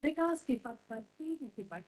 विकास के पथ पर तेजी से बढ़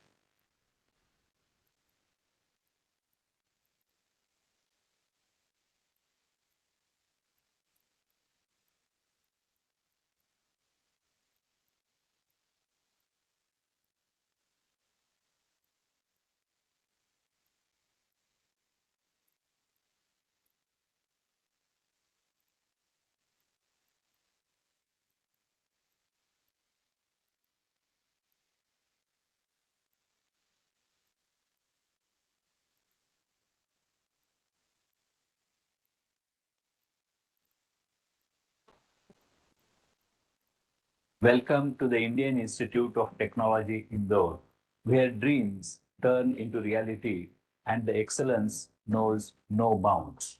Welcome to the Indian Institute of Technology Indore, where dreams turn into reality and the excellence knows no bounds.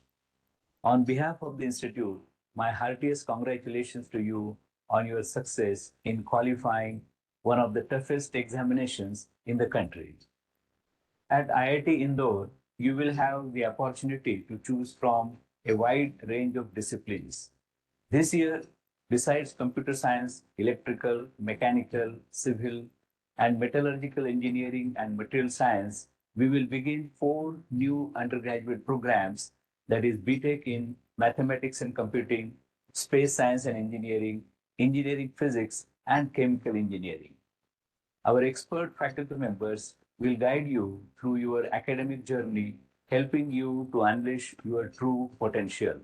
On behalf of the Institute, my heartiest congratulations to you on your success in qualifying one of the toughest examinations in the country. At IIT Indore, you will have the opportunity to choose from a wide range of disciplines. This year, besides computer science, electrical, mechanical, civil, and metallurgical engineering and material science, we will begin four new undergraduate programs, that is BTech in mathematics and computing, space science and engineering, engineering physics, and chemical engineering. Our expert faculty members will guide you through your academic journey, helping you to unleash your true potential.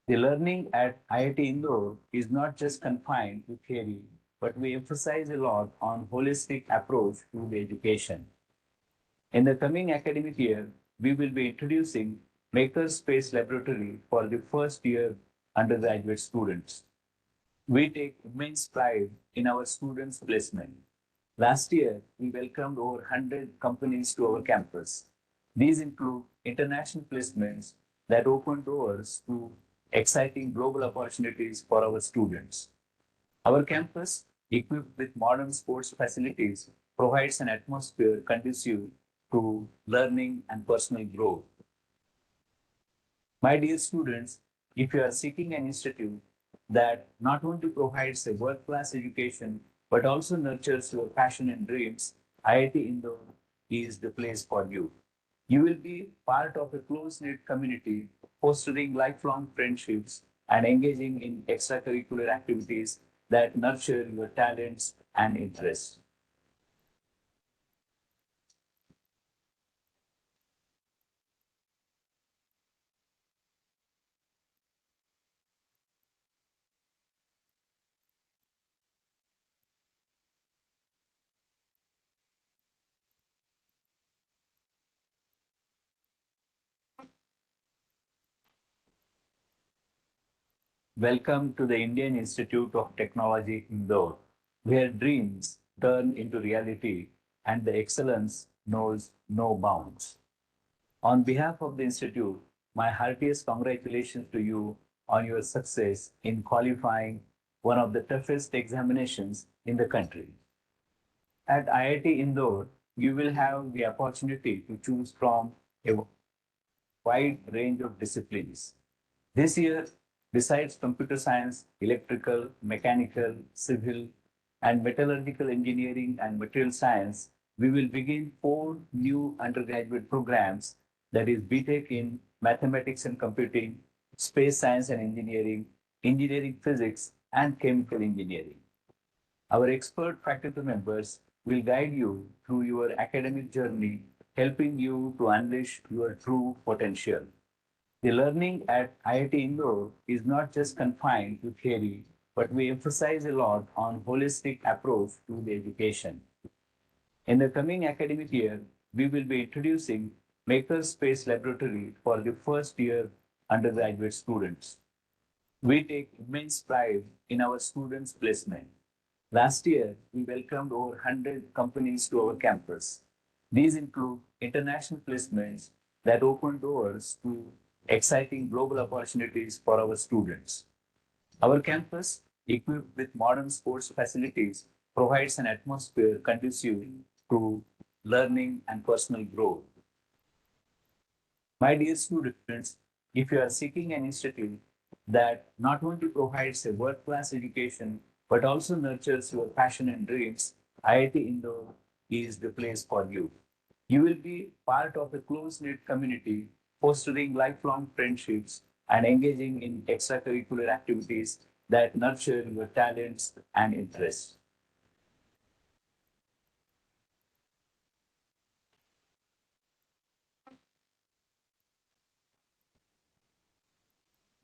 The learning at IIT Indore is not just confined to theory, but we emphasize a lot on holistic approach to the education. In the coming academic year, we will be introducing Makerspace Laboratory for the first year undergraduate students. We take immense pride in our students' placement. Last year, we welcomed over 100 companies to our campus. These include international placements that open doors to exciting global opportunities for our students. Our campus, equipped with modern sports facilities, provides an atmosphere conducive to learning and personal growth. My dear students, if you are seeking an institute that not only provides a world class education but also nurtures your passion and dreams, IIT Indore is the place for you. You will be part of a close knit community, fostering lifelong friendships and engaging in extracurricular activities that nurture your talents and interests. Welcome to the Indian Institute of Technology Indore, where dreams turn into reality and the excellence knows no bounds. On behalf of the Institute, my heartiest congratulations to you on your success in qualifying one of the toughest examinations in the country. At IIT Indore, you will have the opportunity to choose from a wide range of disciplines. This year, besides computer science, electrical, mechanical, civil, and metallurgical engineering and material science, we will begin four new undergraduate programs, that is BTech in mathematics and computing, space science and engineering, engineering physics, and chemical engineering. Our expert faculty members will guide you through your academic journey, helping you to unleash your true potential. The learning at IIT Indore is not just confined to theory, but we emphasize a lot on holistic approach to the education. In the coming academic year, we will be introducing Makerspace Laboratory for the first year undergraduate students. We take immense pride in our students' placement. Last year, we welcomed over 100 companies to our campus. These include international placements that open doors to exciting global opportunities for our students. Our campus, equipped with modern sports facilities, provides an atmosphere conducive to learning and personal growth. My dear students, if you are seeking an institute that not only provides a world class education but also nurtures your passion and dreams, IIT Indore is the place for you. You will be part of a close-knit community, fostering lifelong friendships and engaging in extracurricular activities that nurture your talents and interests.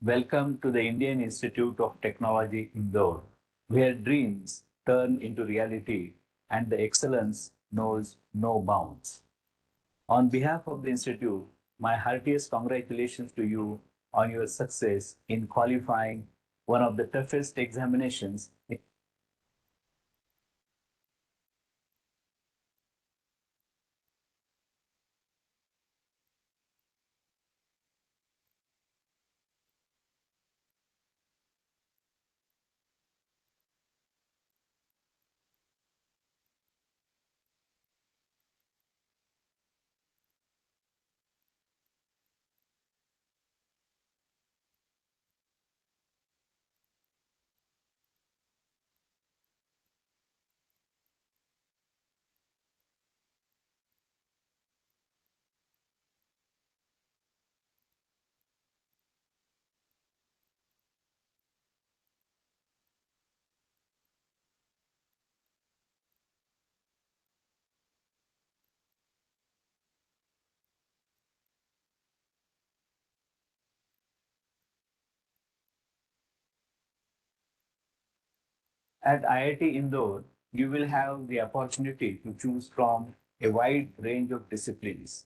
Welcome to the Indian Institute of Technology Indore, where dreams turn into reality and the excellence knows no bounds. On behalf of the Institute, my heartiest congratulations to you on your success in qualifying one of the toughest examinations. At IIT Indore, you will have the opportunity to choose from a wide range of disciplines.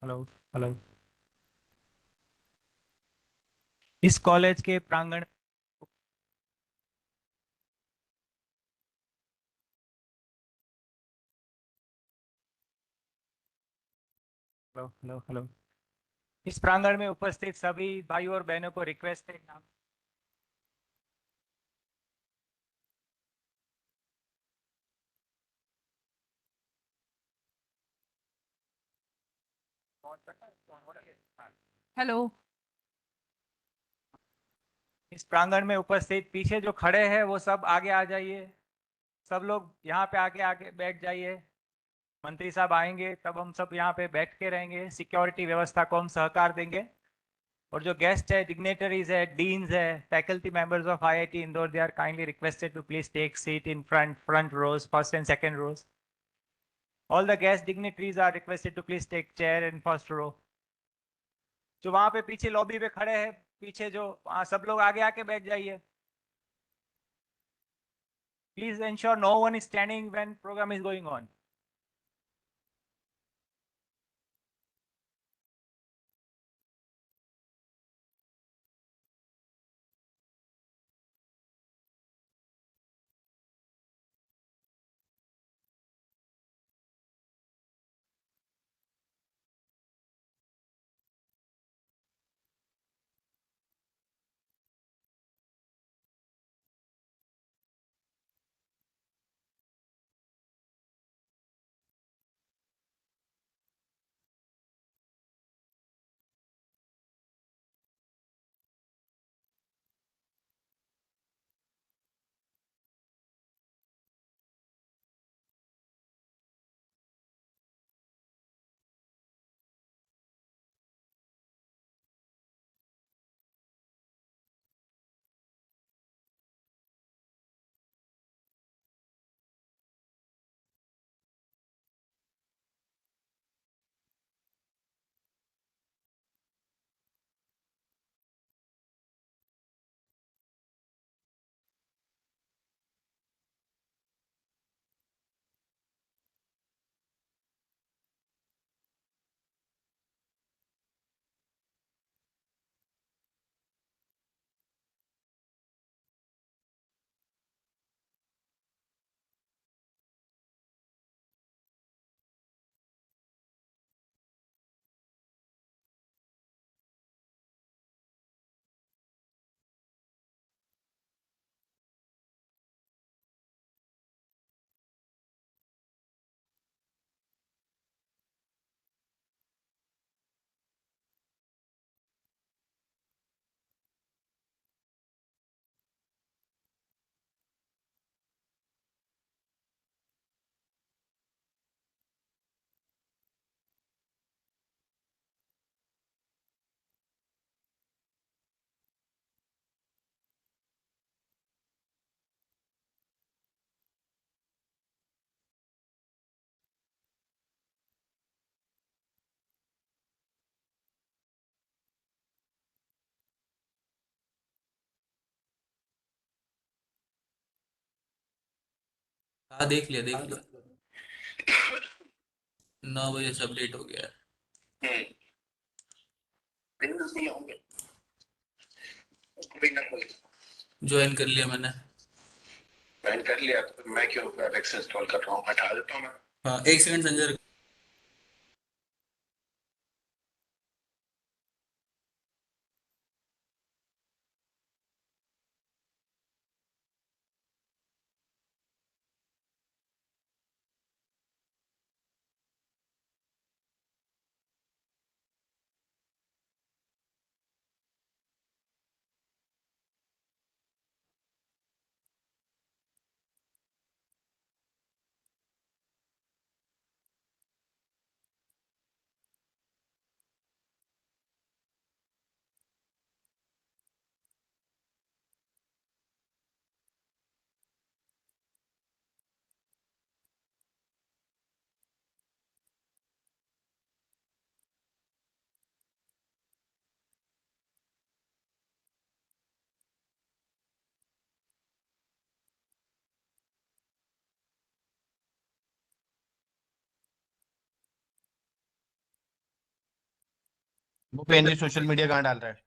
Hello hello. इस college के प्रांगण। Hello hello hello. इस प्रांगण में उपस्थित सभी भाइयों और बहनों को रिक्वेस्ट है नाम। हेलो। इस प्रांगण में उपस्थित पीछे जो खड़े हैं वो सब आगे आ जाइए। सब लोग यहाँ पे आके आगे बैठ जाइए। मंत्री साहब आएंगे तब हम सब यहाँ पे बैठ के रहेंगे। सिक्योरिटी व्यवस्था को हम सहकार देंगे। और जो गेस्ट है, डिग्नेटरीज है, डीन्स है, faculty members of IIT Indore, they are kindly requested to please take seat in front rows, first and second rows. All the guest dignitaries are requested to please take chair in first row. जो वहां पे पीछे lobby पे खड़े हैं, पीछे जो सब लोग आगे आके बैठ जाइए. Please ensure no one is standing when program is going on. हाँ देख लिया देख लिया। 9 बजे सब लेट हो गया है। ज्वाइन कर लिया मैंने। ज्वाइन कर लिया तो मैं क्यों वेबएक्स इंस्टॉल कर रहा हूँ, हटा देता हूँ मैं। हाँ 1 second Sanjay. Bhupendra social media कहाँ डाल रहा है?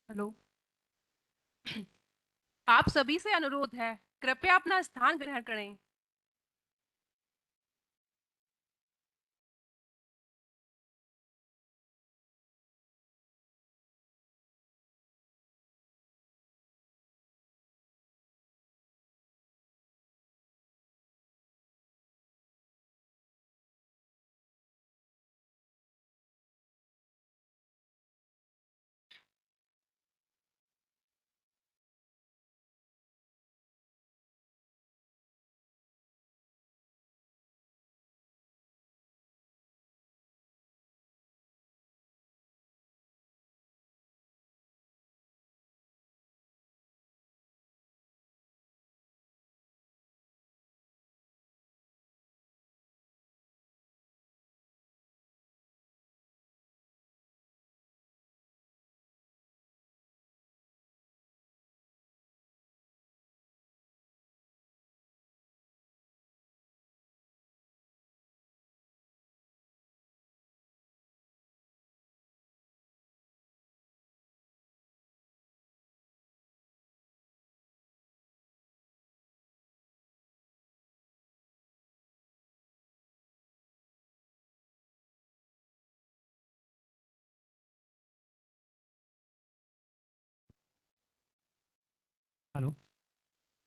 हेलो। आप सभी से अनुरोध है, कृपया अपना स्थान ग्रहण करें।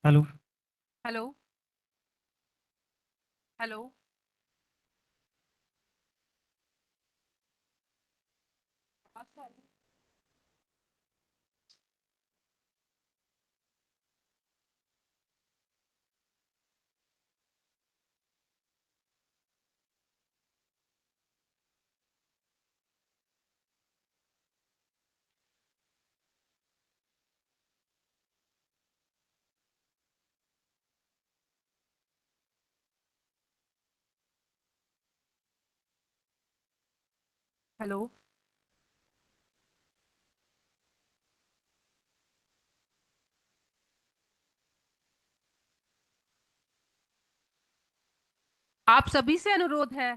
हेलो हेलो हेलो हेलो आप सभी से अनुरोध है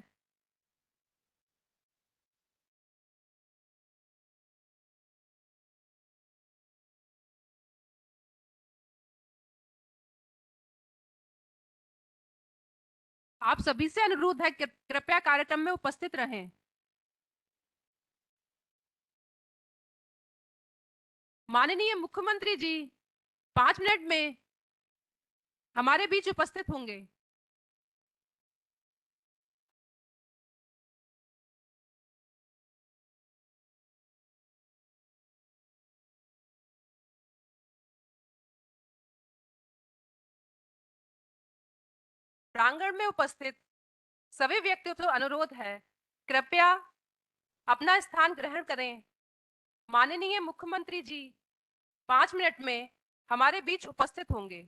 आप सभी से अनुरोध है कि कृपया कार्यक्रम में उपस्थित रहें। माननीय मुख्यमंत्री जी 5 मिनट में हमारे बीच उपस्थित होंगे। प्रांगण में उपस्थित सभी व्यक्तियों से अनुरोध है, कृपया अपना स्थान ग्रहण करें। माननीय मुख्यमंत्री जी 5 मिनट में हमारे बीच उपस्थित होंगे।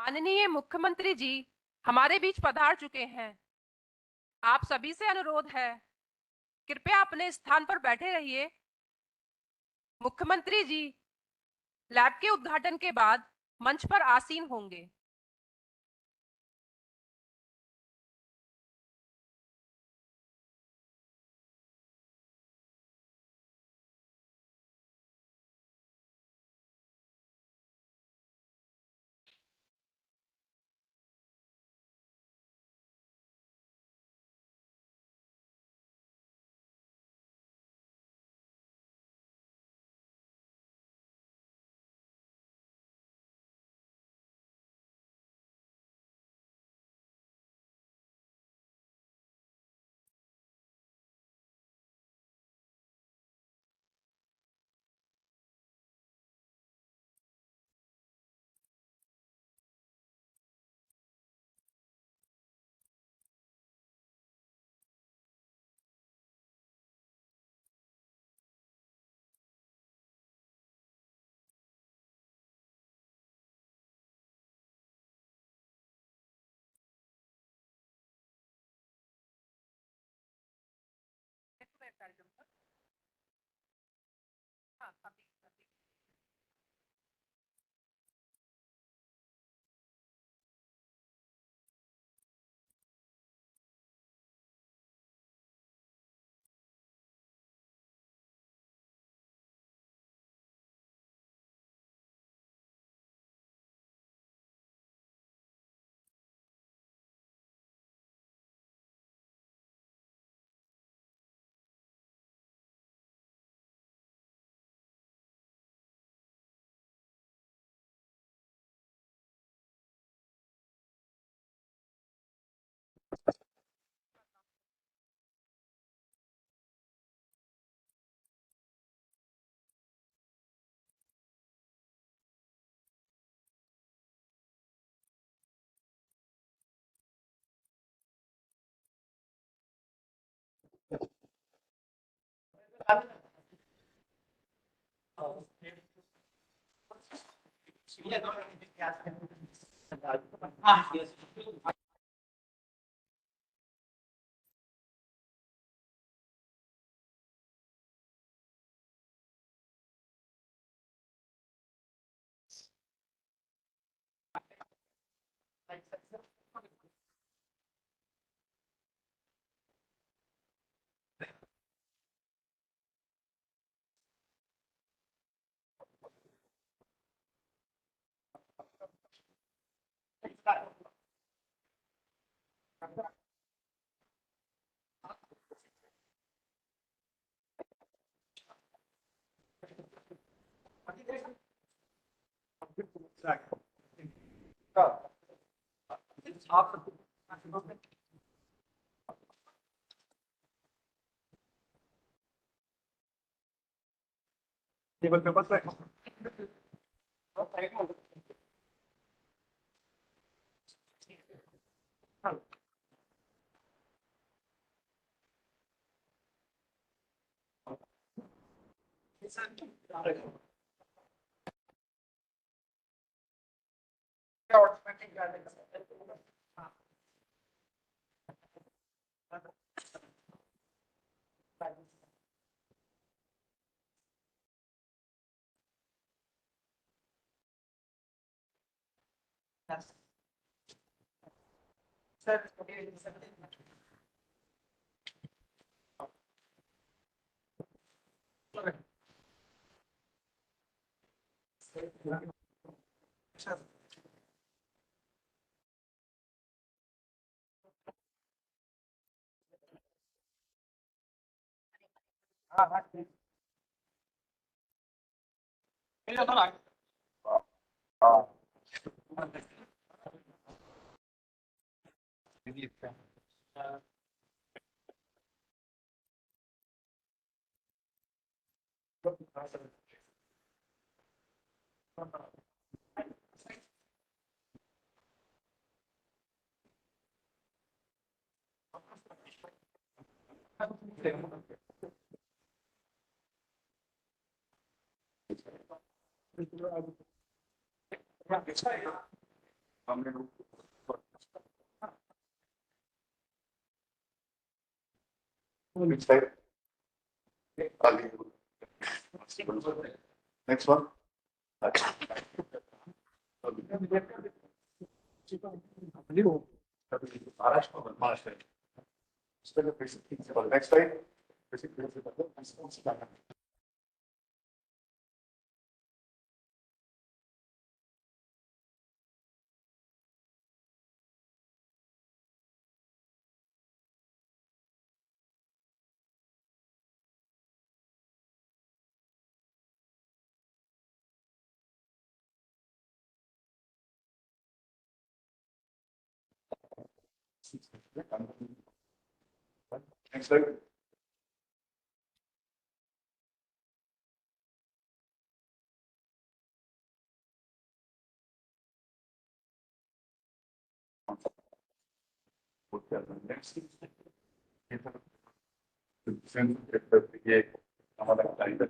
माननीय मुख्यमंत्री जी हमारे बीच पधार चुके हैं। आप सभी से अनुरोध है, कृपया अपने स्थान पर बैठे रहिए। मुख्यमंत्री जी लैब के उद्घाटन के बाद मंच पर आसीन होंगे। Which side? Next one. Maharashtra. Next slide. Next slide. Next. ये हमारा टाइटल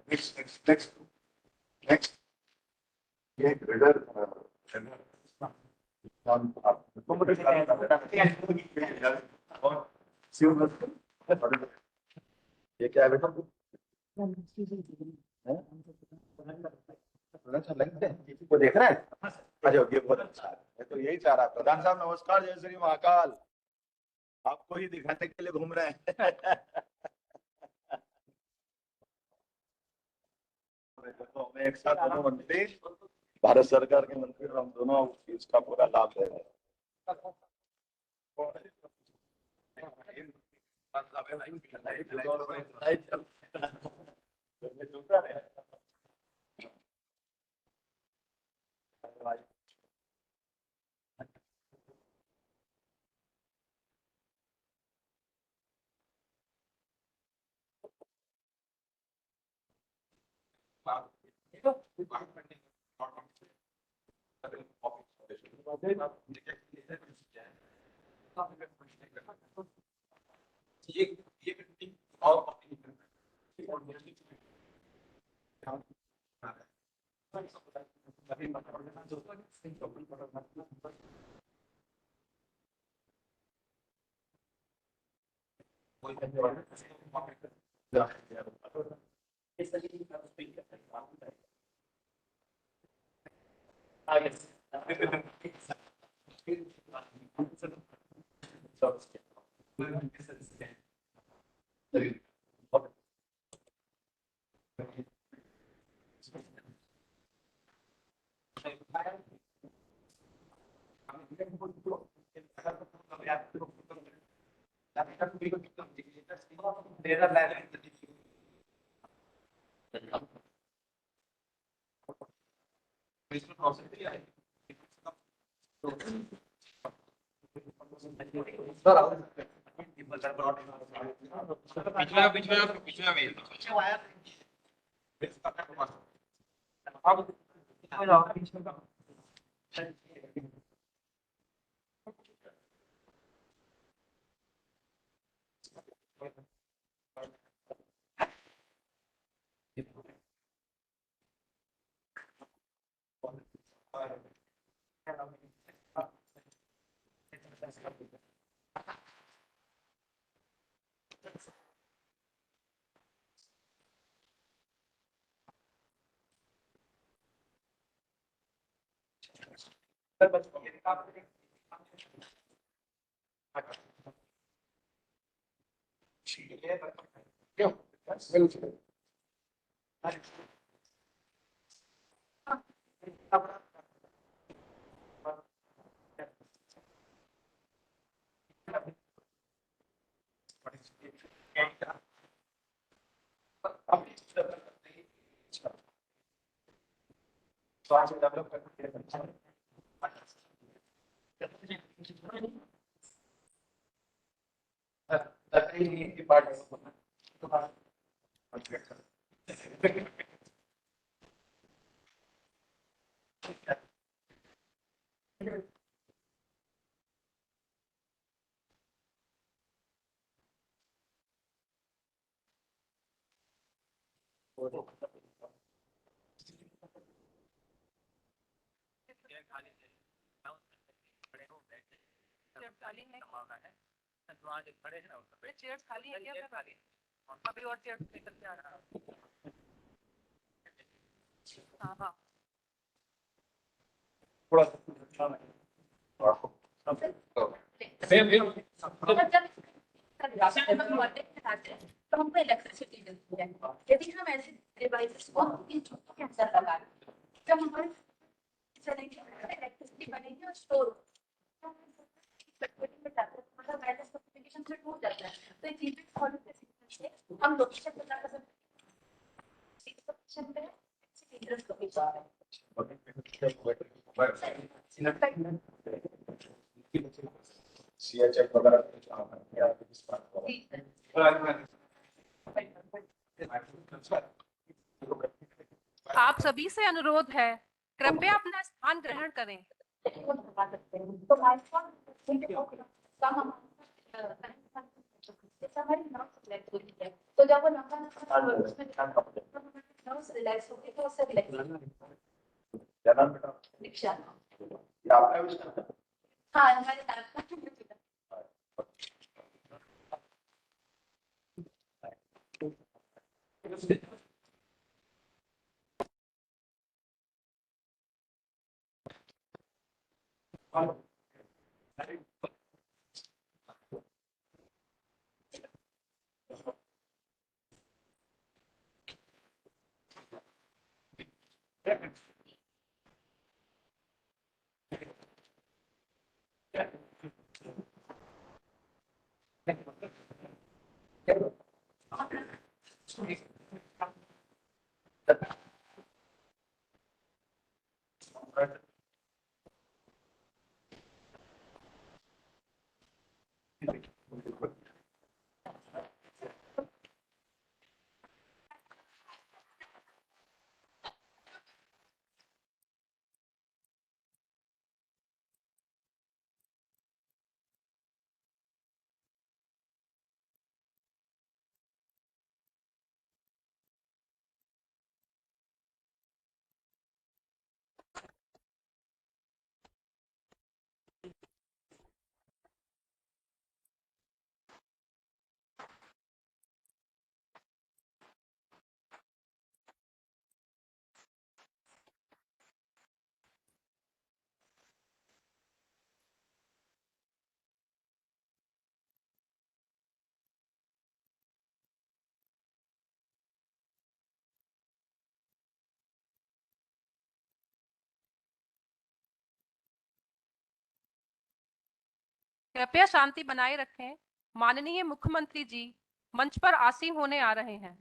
नेक्स्ट नेक्स्ट नेक्स्ट ये ग्रेडर ये क्या है बेटा वो देख रहा है अच्छा ये बहुत अच्छा है मैं तो यही चाह रहा प्रधान साहब नमस्कार जय श्री महाकाल आपको ही दिखाने के लिए घूम रहे हैं तो हमें एक साथ दोनों मंत्री भारत सरकार के मंत्री और हम दोनों इसका पूरा लाभ ले रहे हैं चेयर्स खाली है क्या? अभी और चेयर्स लेकर के आ रहा हूं। हाँ हाँ तो हमको इलेक्ट्रिसिटी मिलती है। यदि हम ऐसे डिवाइसेस को कैंसर लगा जब हमारे इलेक्ट्रिसिटी बनेगी और स्टोर मतलब वायरलेस कम्युनिकेशन से टूट जाता है। तो एक चीज फॉलो कैसे हम लोकेशन पता कर सकते हैं इंटरेस्ट लोकेशन CHF वगैरह आप सभी से अनुरोध है, कृपया अपना स्थान ग्रहण करें। तो तो जब वो रिलैक्स होती है तो उससे क्या नाम बेटा? दीक्षा ये आपका विषय है? हाँ हमारे कृपया शांति बनाए रखें। माननीय मुख्यमंत्री जी मंच पर आसीन होने आ रहे हैं।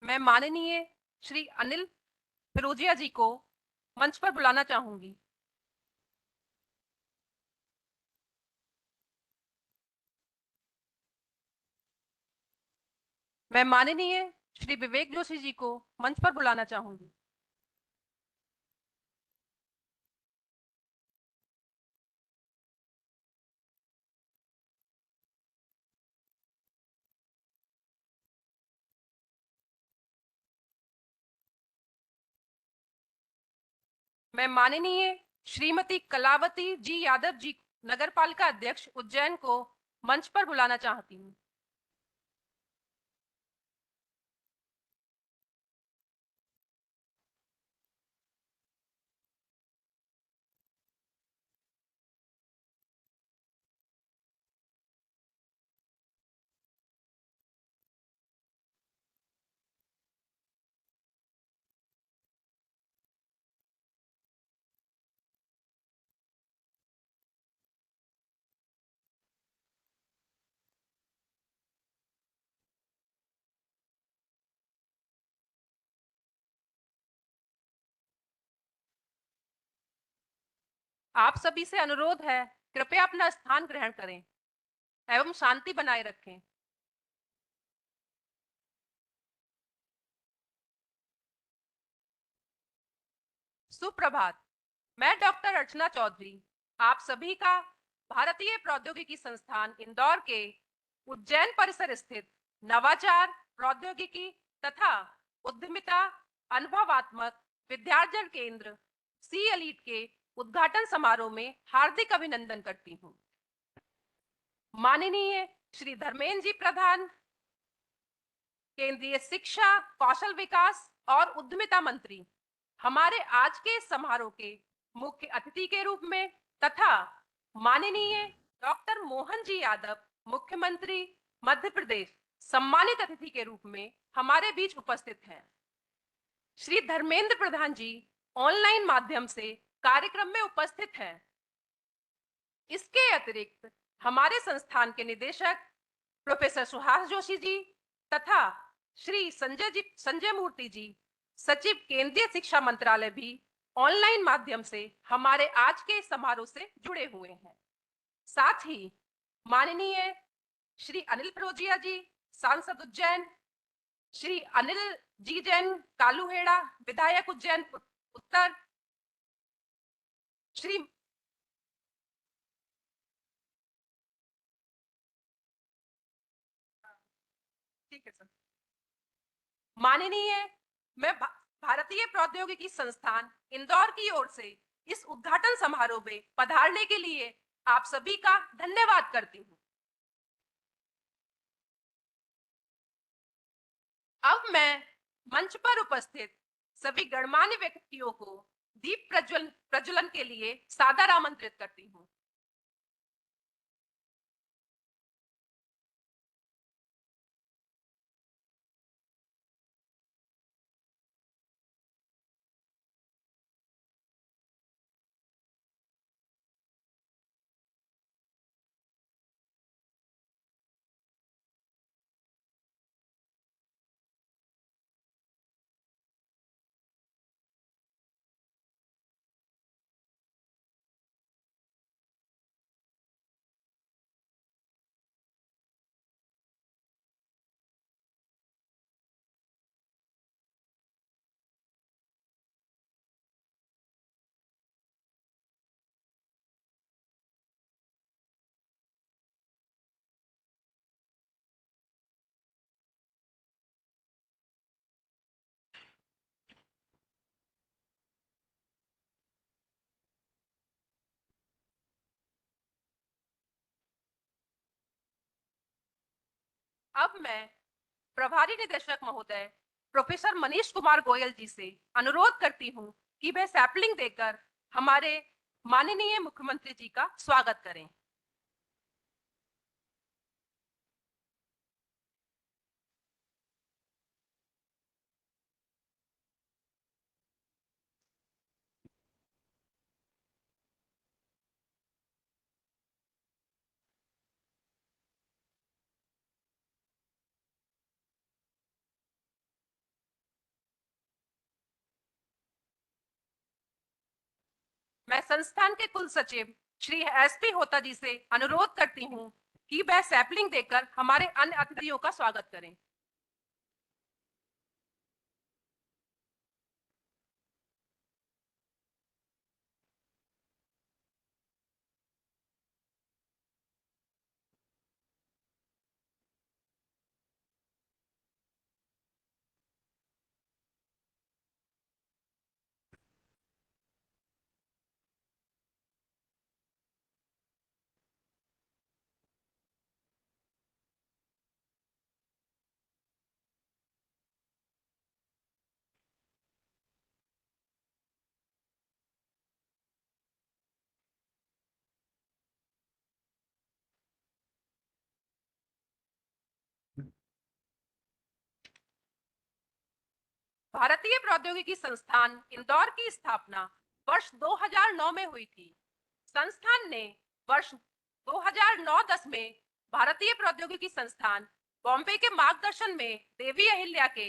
मैं माननीय श्री अनिल फिरोजिया जी को मंच पर बुलाना चाहूंगी। मैं माननीय श्री विवेक जोशी जी को मंच पर बुलाना चाहूंगी। मैं माननीय श्रीमती कलावती जी यादव जी, नगरपालिका अध्यक्ष उज्जैन को मंच पर बुलाना चाहती हूँ। आप सभी से अनुरोध है, कृपया अपना स्थान ग्रहण करें एवं शांति बनाए रखें। सुप्रभात। मैं डॉक्टर अर्चना चौधरी आप सभी का भारतीय प्रौद्योगिकी संस्थान इंदौर के उज्जैन परिसर स्थित नवाचार, प्रौद्योगिकी तथा उद्यमिता अनुभवात्मक विद्यार्जन केंद्र सी एलीट के उद्घाटन समारोह में हार्दिक अभिनंदन करती हूँ। माननीय श्री धर्मेंद्र जी प्रधान, केंद्रीय शिक्षा, कौशल विकास और उद्यमिता मंत्री, हमारे आज के समारोह के मुख्य अतिथि के रूप में तथा माननीय डॉक्टर मोहन जी यादव, मुख्यमंत्री मध्य प्रदेश, सम्मानित अतिथि के रूप में हमारे बीच उपस्थित हैं। श्री धर्मेंद्र प्रधान जी ऑनलाइन माध्यम से कार्यक्रम में उपस्थित हैं। इसके अतिरिक्त हमारे संस्थान के निदेशक प्रोफेसर सुहास जोशी जी तथा श्री संजय मूर्ति जी, सचिव केंद्रीय शिक्षा मंत्रालय, भी ऑनलाइन माध्यम से हमारे आज के समारोह से जुड़े हुए हैं। साथ ही माननीय श्री अनिल फिरोजिया जी, सांसद उज्जैन, श्री अनिल जी जैन कालूहेड़ा, विधायक उज्जैन उत्तर, श्री ठीक है सर। माननीय मैं भारतीय प्रौद्योगिकी संस्थान इंदौर की ओर से इस उद्घाटन समारोह में पधारने के लिए आप सभी का धन्यवाद करती हूँ। अब मैं मंच पर उपस्थित सभी गणमान्य व्यक्तियों को दीप प्रज्वलन के लिए सादर आमंत्रित करती हूँ। अब मैं प्रभारी निदेशक महोदय प्रोफेसर मनीष कुमार गोयल जी से अनुरोध करती हूं कि वे सैपलिंग देकर हमारे माननीय मुख्यमंत्री जी का स्वागत करें। मैं संस्थान के कुल सचिव श्री एसपी होता जी से अनुरोध करती हूं कि वह सैपलिंग देकर हमारे अन्य अतिथियों का स्वागत करें। भारतीय प्रौद्योगिकी संस्थान इंदौर की स्थापना वर्ष 2009 में हुई थी। संस्थान ने वर्ष 2009-10 में भारतीय प्रौद्योगिकी संस्थान बॉम्बे के मार्गदर्शन में देवी अहिल्या के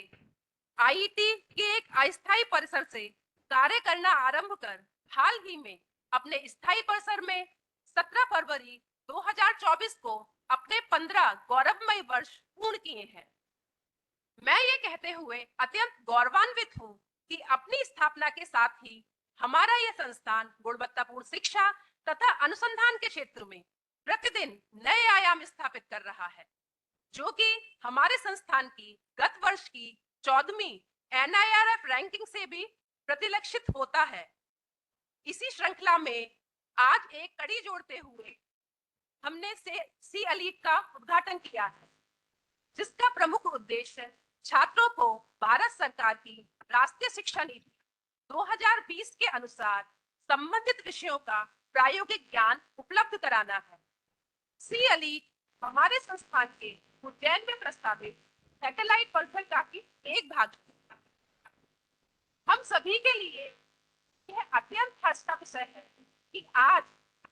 आईआईटी के एक अस्थायी परिसर से कार्य करना आरंभ कर हाल ही में अपने स्थायी परिसर में 17 फरवरी 2024 को अपने 15 गौरवमय वर्ष पूर्ण किए हैं। मैं ये कहते हुए अत्यंत गौरवान्वित हूँ कि अपनी स्थापना के साथ ही हमारा यह संस्थान गुणवत्तापूर्ण शिक्षा तथा अनुसंधान के क्षेत्र में प्रतिदिन नए आयाम स्थापित कर रहा है, जो कि हमारे संस्थान की गत वर्ष की 14वीं NIRF रैंकिंग से भी प्रतिलक्षित होता है। इसी श्रृंखला में आज एक कड़ी जोड़ते हुए हमने सी एलीट का उद्घाटन किया है, जिसका प्रमुख उद्देश्य छात्रों को भारत सरकार की राष्ट्रीय शिक्षा नीति 2020 के अनुसार संबंधित विषयों का प्रायोगिक ज्ञान उपलब्ध कराना है। सी एलीट हमारे संस्थान के उज्जैन में प्रस्तावित सैटेलाइट परियोजना का एक भाग है। हम सभी के लिए यह अत्यंत हर्ष का विषय है कि आज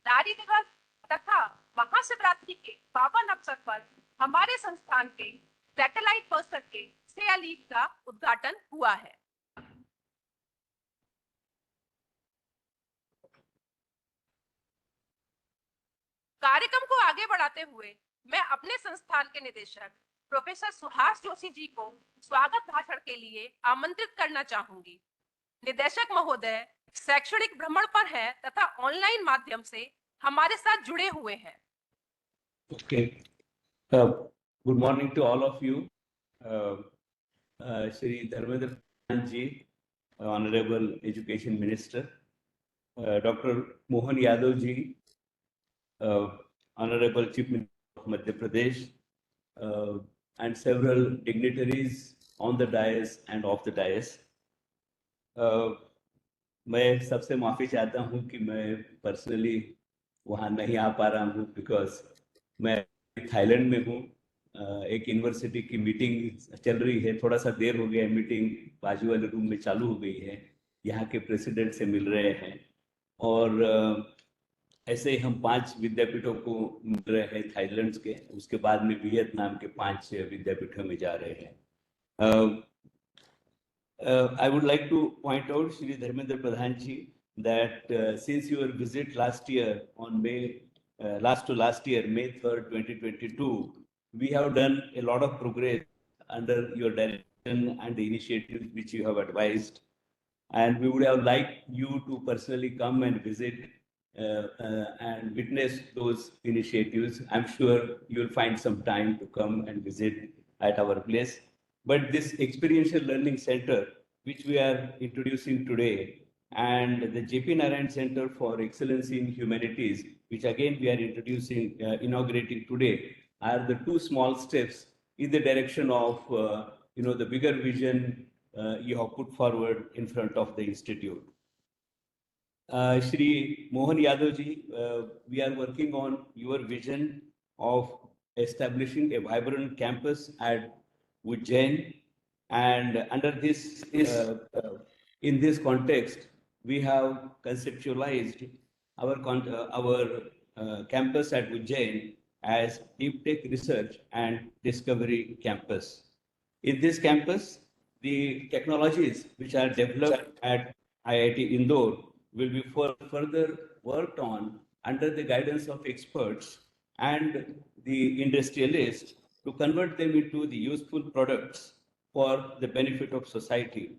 नारी दिवस तथा महाशिवरात्रि के पावन अवसर पर हमारे संस्थान के सैटेलाइट परिसर के सेलीट का उद्घाटन हुआ है। कार्यक्रम को आगे बढ़ाते हुए मैं अपने संस्थान के निदेशक प्रोफेसर सुहास जोशी जी को स्वागत भाषण के लिए आमंत्रित करना चाहूंगी। निदेशक महोदय शैक्षणिक भ्रमण पर हैं तथा ऑनलाइन माध्यम से हमारे साथ जुड़े हुए हैं। Okay. Good morning to all of you. Shri Dharmendra Pradhan ji, Honorable Education Minister, Dr. Mohan Yadav ji, Honorable Chief Minister of Madhya Pradesh, and several dignitaries on the dais and off the dais. मैं सबसे माफी चाहता हूँ कि मैं personally वहाँ नहीं आ पा रहा हूँ, बिकॉज मैं थाईलैंड में हूँ। एक यूनिवर्सिटी की मीटिंग चल रही है, थोड़ा सा देर हो गया, मीटिंग बाजू वाले रूम में चालू हो गई है, यहाँ के प्रेसिडेंट से मिल रहे हैं और ऐसे ही हम 5 विद्यापीठों को मिल रहे हैं थाईलैंड के, उसके बाद में वियतनाम के 5 विद्यापीठों में जा रहे हैं। I would like to point out, Shri Dharmendra Pradhan ji, that since your visit last year on last year, May 3rd, 2022, we have done a lot of progress under your direction and the initiatives which you have advised. And we would have liked you to personally come and visit and witness those initiatives. I'm sure you'll find some time to come and visit at our place. But this experiential learning center, which we are introducing today, and the JP Narayan Center for Excellence in Humanities, which again we are introducing, inaugurating today, are the 2 small steps in the direction of the bigger vision you have put forward in front of the institute. Shri Mohan Yadav ji, we are working on your vision of establishing a vibrant campus at Ujjain, and under this, in this context, we have conceptualized our campus at Ujjain as Deep Tech Research and Discovery Campus. In this campus, the technologies which are developed at IIT Indore will be further worked on under the guidance of experts and the industrialists to convert them into the useful products for the benefit of society.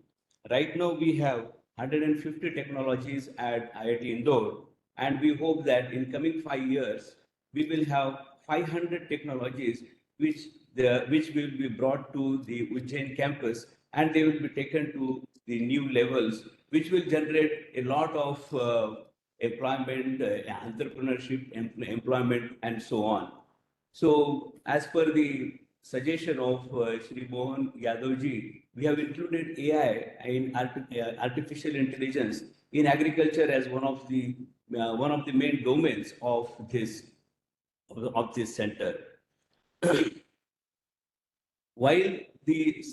Right now, we have 150 technologies at IIT Indore, and we hope that in coming 5 years, we will have 500 technologies which will be brought to the Ujjain campus, and they will be taken to the new levels, which will generate a lot of employment, entrepreneurship, employment, and so on. So, as per the suggestion of Shri Mohan Yadav ji, we have included AI in artificial intelligence in agriculture as one of the main domains of this center. While the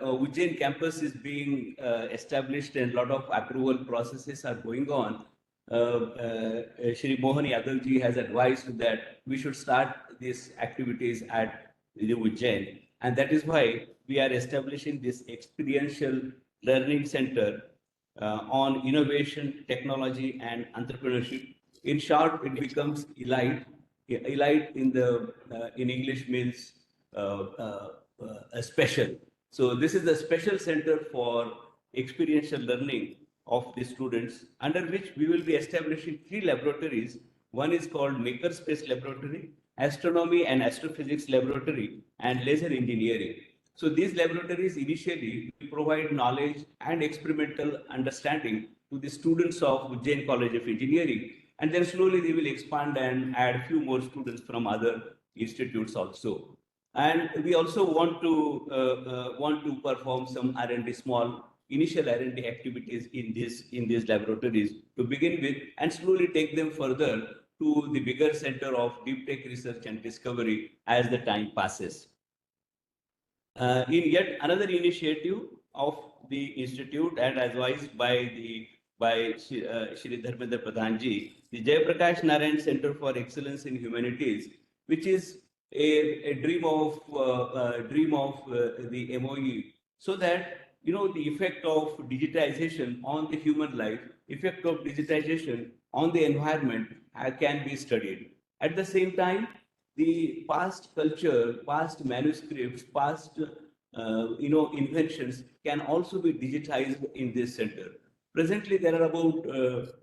Ujjain campus is being established and a lot of approval processes are going on, Shri Mohan Yadav ji has advised that we should start these activities at the Ujjain. And that is why we are establishing this experiential learning center on innovation, technology, and entrepreneurship. In short, it becomes ELITE. ELITE in English means a special. So this is a special center for experiential learning of the students, under which we will be establishing 3 laboratories. One is called Makerspace Laboratory, Astronomy and Astrophysics Laboratory, and Laser Engineering. So these laboratories initially provide knowledge and experimental understanding to the students of Ujjain College of Engineering, and then slowly they will expand and add few more students from other institutes also. And we also want to perform some R&D, small initial R&D activities in these laboratories to begin with, and slowly take them further to the bigger center of deep tech research and discovery as the time passes. In yet another initiative of the institute, and advised by Shri Dharmendra Pradhan ji, the Jayaprakash Narayan Center for Excellence in Humanities, which is a dream of the MOE, so that the effect of digitization on the human life, effect of digitization on the environment can be studied. At the same time, the past culture, past manuscripts, past inventions can also be digitized in this center. Presently, there are about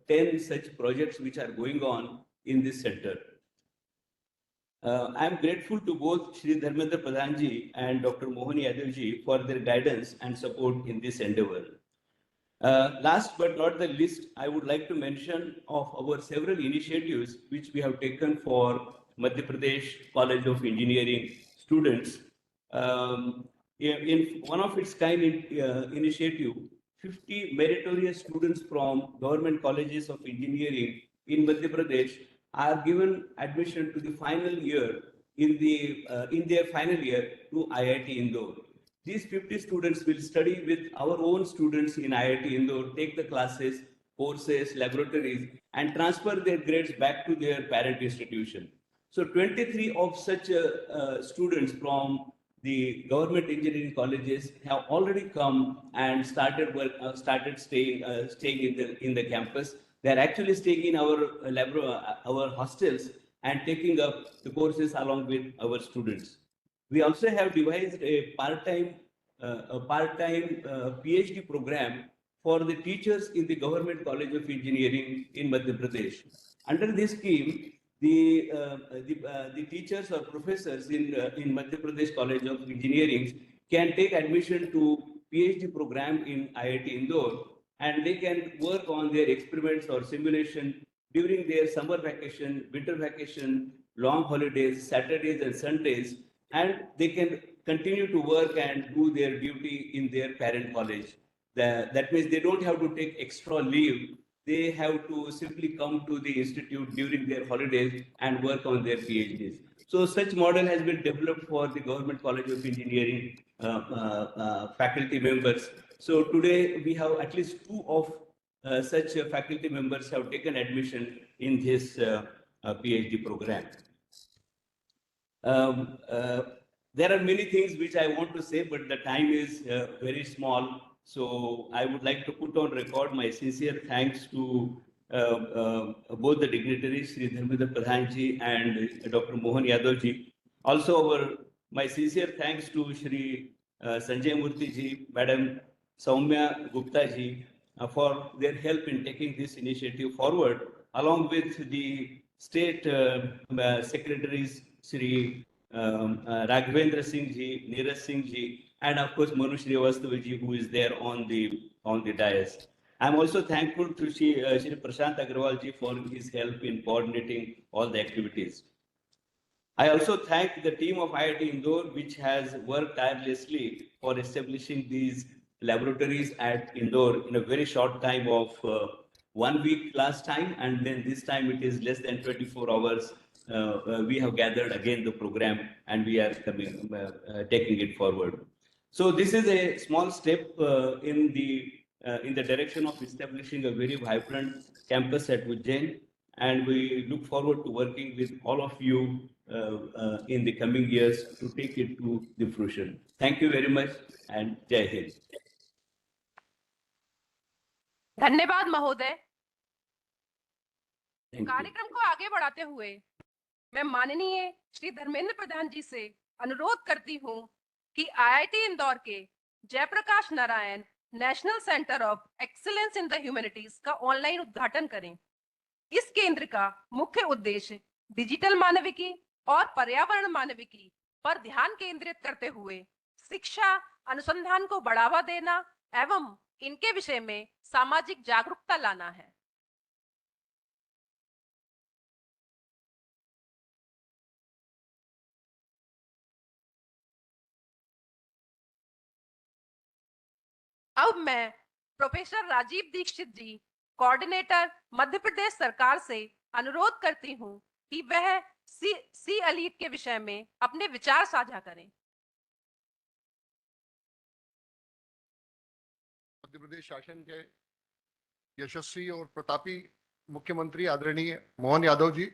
10 such projects which are going on in this center. I am grateful to both Shri Dharmendra Pradhan ji and Dr. Mohan Yadav ji for their guidance and support in this endeavor. Last but not the least, I would like to mention of our several initiatives which we have taken for Madhya Pradesh College of Engineering students. In one of its kind initiative, 50 meritorious students from government colleges of engineering in Madhya Pradesh are given admission to the final year in their final year to IIT Indore. These 50 students will study with our own students in IIT Indore, take the classes, courses, laboratories, and transfer their grades back to their parent institution. So 23 of such students from the government engineering colleges have already come and started staying in the campus. They are actually staying in our hostels and taking up the courses along with our students. We also have devised a part-time PhD program for the teachers in the Government College of Engineering in Madhya Pradesh. Under this scheme, the teachers or professors in Madhya Pradesh College of Engineering can take admission to PhD program in IIT Indore, and they can work on their experiments or simulation during their summer vacation, winter vacation, long holidays, Saturdays and Sundays, and they can continue to work and do their duty in their parent college. That means they don't have to take extra leave. They have to simply come to the institute during their holidays and work on their PhDs. So such model has been developed for the Government College of Engineering faculty members. So today we have at least 2 of such faculty members have taken admission in this PhD program. There are many things which I want to say, but the time is very small. So I would like to put on record my sincere thanks to both the dignitaries, Shri Dharmendra Pradhan ji and Dr. Mohan Yadav ji. Also, my sincere thanks to Shri Sanjay Murthy ji, Madam Soumya Gupta ji for their help in taking this initiative forward, along with the state secretaries, Shri Raghavendra Singh ji, Neeraj Singh ji, and of course Manu Srivastava ji, who is there on the dais. I'm also thankful to Shri Prashant Agrawal ji for his help in coordinating all the activities. I also thank the team of IIT Indore, which has worked tirelessly for establishing these laboratories at Indore in a very short time of 1 week last time, and then this time it is less than 24 hours. We have gathered again the program and we are taking it forward. So this is a small step in the direction of establishing a very vibrant campus at Ujjain, and we look forward to working with all of you in the coming years to take it to the fruition. Thank you very much, and Jai Hind. धन्यवाद महोदय। Thank you. कार्यक्रम को आगे बढ़ाते हुए मैं माननीय श्री धर्मेंद्र प्रधान जी से अनुरोध करती हूं कि आईआईटी इंदौर के Jayaprakash Narayan national centre of excellence in the humanities का ऑनलाइन उद्घाटन करें। इस केंद्र का मुख्य उद्देश्य डिजिटल मानविकी और पर्यावरण मानविकी पर ध्यान केंद्रित करते हुए शिक्षा अनुसंधान को बढ़ावा देना एवं इनके विषय में सामाजिक जागरूकता लाना है। अब मैं प्रोफेसर राजीव दीक्षित जी, कोऑर्डिनेटर मध्य प्रदेश सरकार से अनुरोध करती हूं कि वह सी एलीट के विषय में अपने विचार साझा करें। मध्य प्रदेश शासन के यशस्वी और प्रतापी मुख्यमंत्री आदरणीय मोहन यादव जी,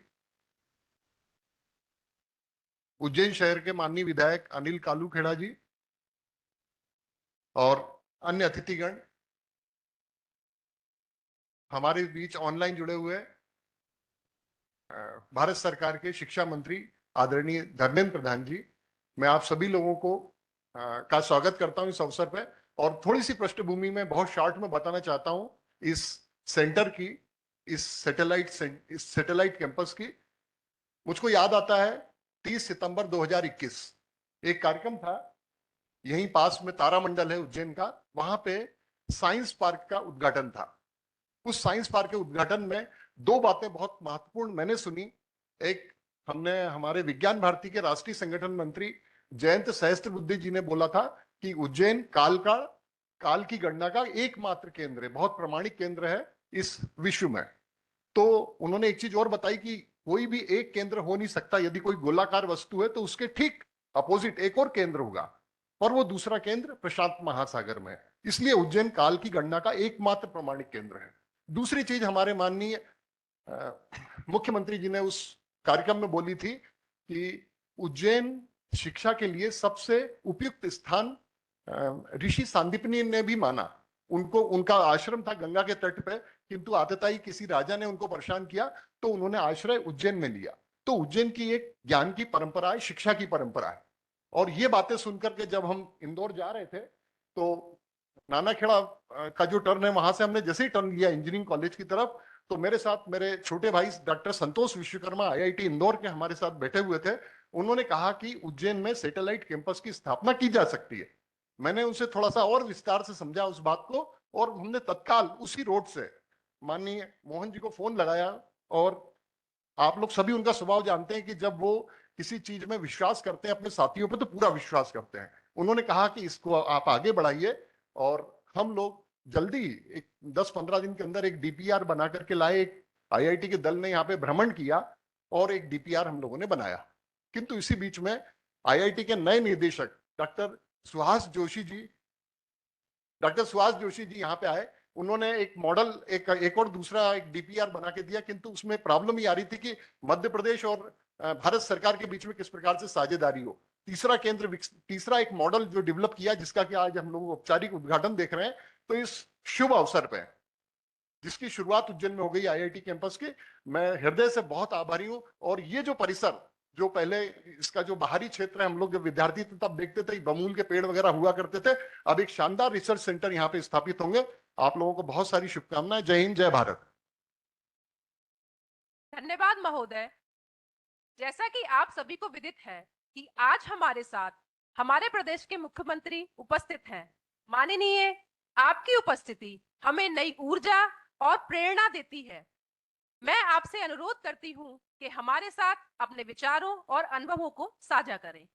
उज्जैन शहर के माननीय विधायक अनिल कालू खेड़ा जी और अन्य अतिथिगण, हमारे बीच ऑनलाइन जुड़े हुए भारत सरकार के शिक्षा मंत्री आदरणीय धर्मेंद्र प्रधान जी, मैं आप सभी लोगों को का स्वागत करता हूं इस अवसर पर। और थोड़ी सी पृष्ठभूमि में बहुत शॉर्ट में बताना चाहता हूं इस सेंटर की, इस सैटेलाइट कैंपस की। मुझको याद आता है 30 सितंबर 2021 एक कार्यक्रम था, यहीं पास में तारामंडल है उज्जैन का, वहां पे साइंस पार्क का उद्घाटन था। उस साइंस पार्क के उद्घाटन में दो बातें बहुत महत्वपूर्ण मैंने सुनी। एक, हमने हमारे विज्ञान भारती के राष्ट्रीय संगठन मंत्री जयंत सहस्त्रबुद्धे जी ने बोला था कि उज्जैन काल की गणना का एकमात्र केंद्र है, बहुत प्रमाणिक केंद्र है इस विश्व में। तो उन्होंने एक चीज और बताई कि कोई भी एक केंद्र हो नहीं सकता, यदि कोई गोलाकार वस्तु है तो उसके ठीक अपोजिट एक और केंद्र होगा, और वो दूसरा केंद्र प्रशांत महासागर में है। इसलिए उज्जैन काल की गणना का एकमात्र प्रमाणिक केंद्र है। दूसरी चीज, हमारे माननीय मुख्यमंत्री जी ने उस कार्यक्रम में बोली थी कि उज्जैन शिक्षा के लिए सबसे उपयुक्त स्थान ऋषि सांदीपनि ने भी माना। उनका आश्रम था गंगा के तट पे, किंतु आतताई किसी राजा ने उनको परेशान किया तो उन्होंने आश्रय उज्जैन में लिया। तो उज्जैन की एक ज्ञान की परंपरा है, शिक्षा की परंपरा है। और ये बातें सुनकर के जब हम इंदौर जा रहे थे तो नानाखेड़ा का जो टर्न है वहां से हमने जैसे ही टर्न लिया इंजीनियरिंग कॉलेज की तरफ, तो मेरे साथ मेरे छोटे भाई डॉक्टर संतोष विश्वकर्मा आईआईटी इंदौर के हमारे साथ बैठे हुए थे। उन्होंने कहा कि उज्जैन में सैटेलाइट कैंपस की स्थापना की जा सकती है। मैंने उनसे थोड़ा सा और विस्तार से समझा उस बात को, और हमने तत्काल उसी रोड से माननीय मोहन जी को फोन लगाया। और आप लोग सभी उनका स्वभाव जानते हैं कि जब वो किसी चीज में विश्वास करते हैं अपने साथियों पे तो पूरा विश्वास करते हैं। उन्होंने कहा कि इसको आप आगे बढ़ाइए, और हम लोग जल्दी 10-15 दिन के अंदर एक डीपीआर बना करके लाए। एक आईआईटी के दल ने यहाँ पे भ्रमण किया और एक डीपीआर हम लोगों ने बनाया। किंतु इसी बीच में आईआईटी के नए निदेशक डॉक्टर सुहास जोशी जी यहाँ पे आए। उन्होंने एक मॉडल एक और दूसरा एक डीपीआर बना के दिया, किंतु उसमें प्रॉब्लम ये आ रही थी कि मध्य प्रदेश और भारत सरकार के बीच में किस प्रकार से साझेदारी हो। तीसरा एक मॉडल जो डेवलप किया, जिसका कि आज हम लोग औपचारिक उद्घाटन देख रहे हैं। तो इस शुभ अवसर पे, जिसकी शुरुआत उज्जैन में हो गई आईआईटी कैंपस की, मैं हृदय से बहुत आभारी हूं। और ये जो परिसर, जो पहले इसका जो बाहरी क्षेत्र है, हम लोग जब विद्यार्थी थे तब देखते थे बमूल के पेड़ वगैरह हुआ करते थे, अब एक शानदार रिसर्च सेंटर यहाँ पे स्थापित होंगे। आप लोगों को बहुत सारी शुभकामनाएं। जय हिंद, जय भारत। धन्यवाद महोदय। जैसा कि आप सभी को विदित है कि आज हमारे साथ हमारे प्रदेश के मुख्यमंत्री उपस्थित हैं। माननीय, आपकी उपस्थिति हमें नई ऊर्जा और प्रेरणा देती है। मैं आपसे अनुरोध करती हूं कि हमारे साथ अपने विचारों और अनुभवों को साझा करें।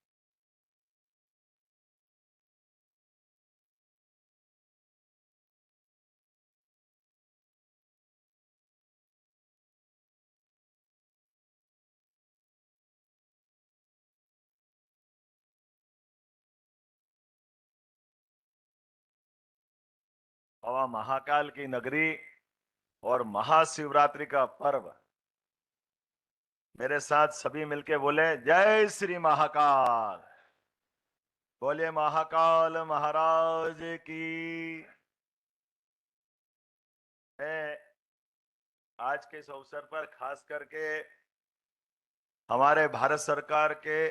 और महाकाल की नगरी और महाशिवरात्रि का पर्व, मेरे साथ सभी मिलके बोले जय श्री महाकाल। बोले महाकाल महाराज की। मैं आज के इस अवसर पर खास करके हमारे भारत सरकार के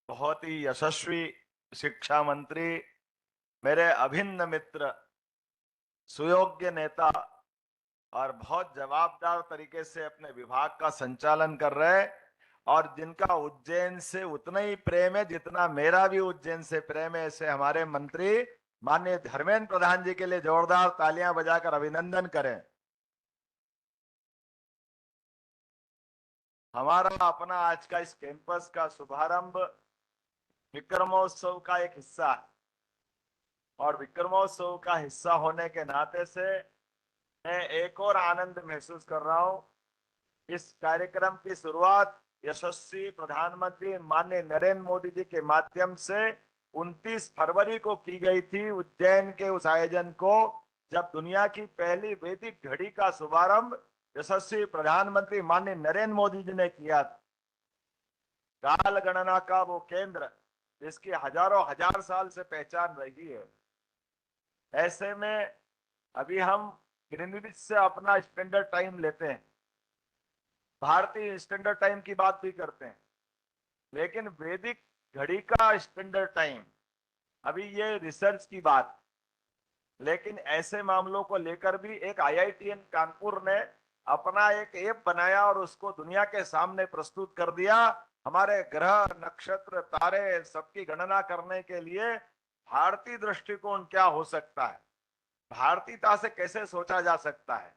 बहुत ही यशस्वी शिक्षा मंत्री, मेरे अभिन्न मित्र, सुयोग्य नेता और बहुत जवाबदार तरीके से अपने विभाग का संचालन कर रहे, और जिनका उज्जैन से उतना ही प्रेम है जितना मेरा भी उज्जैन से प्रेम है, ऐसे हमारे मंत्री माननीय धर्मेंद्र प्रधान जी के लिए जोरदार तालियां बजाकर अभिनंदन करें। हमारा अपना आज का इस कैंपस का शुभारंभ विक्रमोत्सव का एक हिस्सा है, और विक्रमोत्सव का हिस्सा होने के नाते से मैं एक और आनंद महसूस कर रहा हूं। इस कार्यक्रम की शुरुआत यशस्वी प्रधानमंत्री माननीय नरेंद्र मोदी जी के माध्यम से 29 फरवरी को की गई थी, उज्जैन के उस आयोजन को, जब दुनिया की पहली वैदिक घड़ी का शुभारंभ यशस्वी प्रधानमंत्री माननीय नरेंद्र मोदी जी ने किया था। काल गणना का वो केंद्र जिसकी हजारों हजार साल से पहचान रही है। ऐसे में अभी हम ग्रीनविच से अपना स्टैंडर्ड टाइम लेते हैं, भारतीय स्टैंडर्ड टाइम की बात भी करते हैं, लेकिन वैदिक घड़ी का स्टैंडर्ड टाइम अभी ये रिसर्च की बात। लेकिन ऐसे मामलों को लेकर भी एक IITN कानपुर ने अपना एक ऐप बनाया और उसको दुनिया के सामने प्रस्तुत कर दिया। हमारे ग्रह, नक्षत्र, तारे सबकी गणना करने के लिए भारतीय दृष्टिकोण क्या हो सकता है, भारतीयता से कैसे सोचा जा सकता है,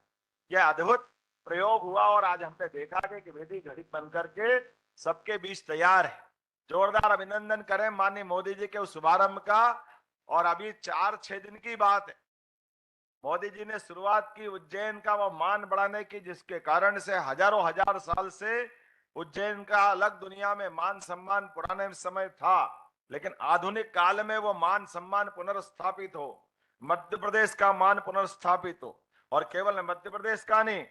यह अद्भुत प्रयोग हुआ और आज हमने देखा कि वैदिक घड़ी बनकर के सबके बीच तैयार है। जोरदार अभिनंदन करें माननीय मोदी जी के उस शुभारंभ का। और अभी 4-6 दिन की बात है, मोदी जी ने शुरुआत की उज्जैन का वो मान बढ़ाने की, जिसके कारण से हजारों हजार साल से उज्जैन का अलग दुनिया में मान सम्मान पुराने समय था, लेकिन आधुनिक काल में वो मान सम्मान पुनर्स्थापित हो, मध्य प्रदेश का मान पुनर्स्थापित हो। और केवल मध्य प्रदेश का नहीं,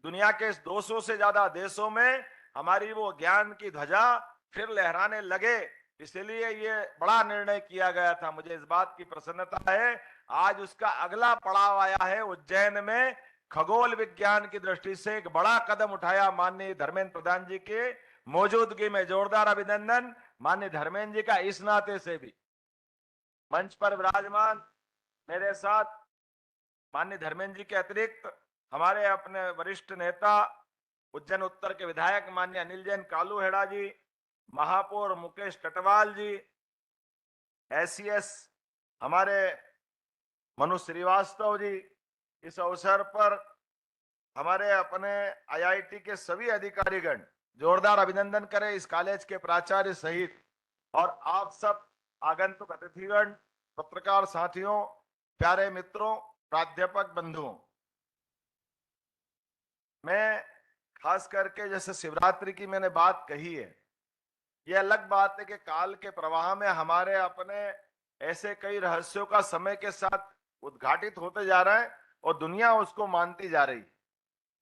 दुनिया के 200 से ज्यादा देशों में हमारी वो ज्ञान की ध्वजा फिर लहराने लगे। इसलिए ये बड़ा निर्णय किया गया था। मुझे इस बात की प्रसन्नता है, आज उसका अगला पड़ाव आया है। उज्जैन में खगोल विज्ञान की दृष्टि से एक बड़ा कदम उठाया माननीय धर्मेंद्र प्रधान जी के मौजूदगी में। जोरदार अभिनंदन माननीय धर्मेंद्र जी का इस नाते से भी। मंच पर विराजमान मेरे साथ माननीय धर्मेंद्र जी के अतिरिक्त हमारे अपने वरिष्ठ नेता, उज्जैन उत्तर के विधायक माननीय अनिल जैन कालू हेड़ा जी, महापौर मुकेश टटवाल जी, SES हमारे मनु श्रीवास्तव जी। इस अवसर पर हमारे अपने IIT के सभी अधिकारीगण, जोरदार अभिनंदन करें इस कॉलेज के प्राचार्य सहित, और आप सब आगंतुक अतिथिगण, पत्रकार साथियों, प्यारे मित्रों, प्राध्यापक बंधुओं। मैं खास करके जैसे शिवरात्रि की मैंने बात कही है, यह अलग बात है कि काल के प्रवाह में हमारे अपने ऐसे कई रहस्यों का समय के साथ उद्घाटित होते जा रहा है और दुनिया उसको मानती जा रही है।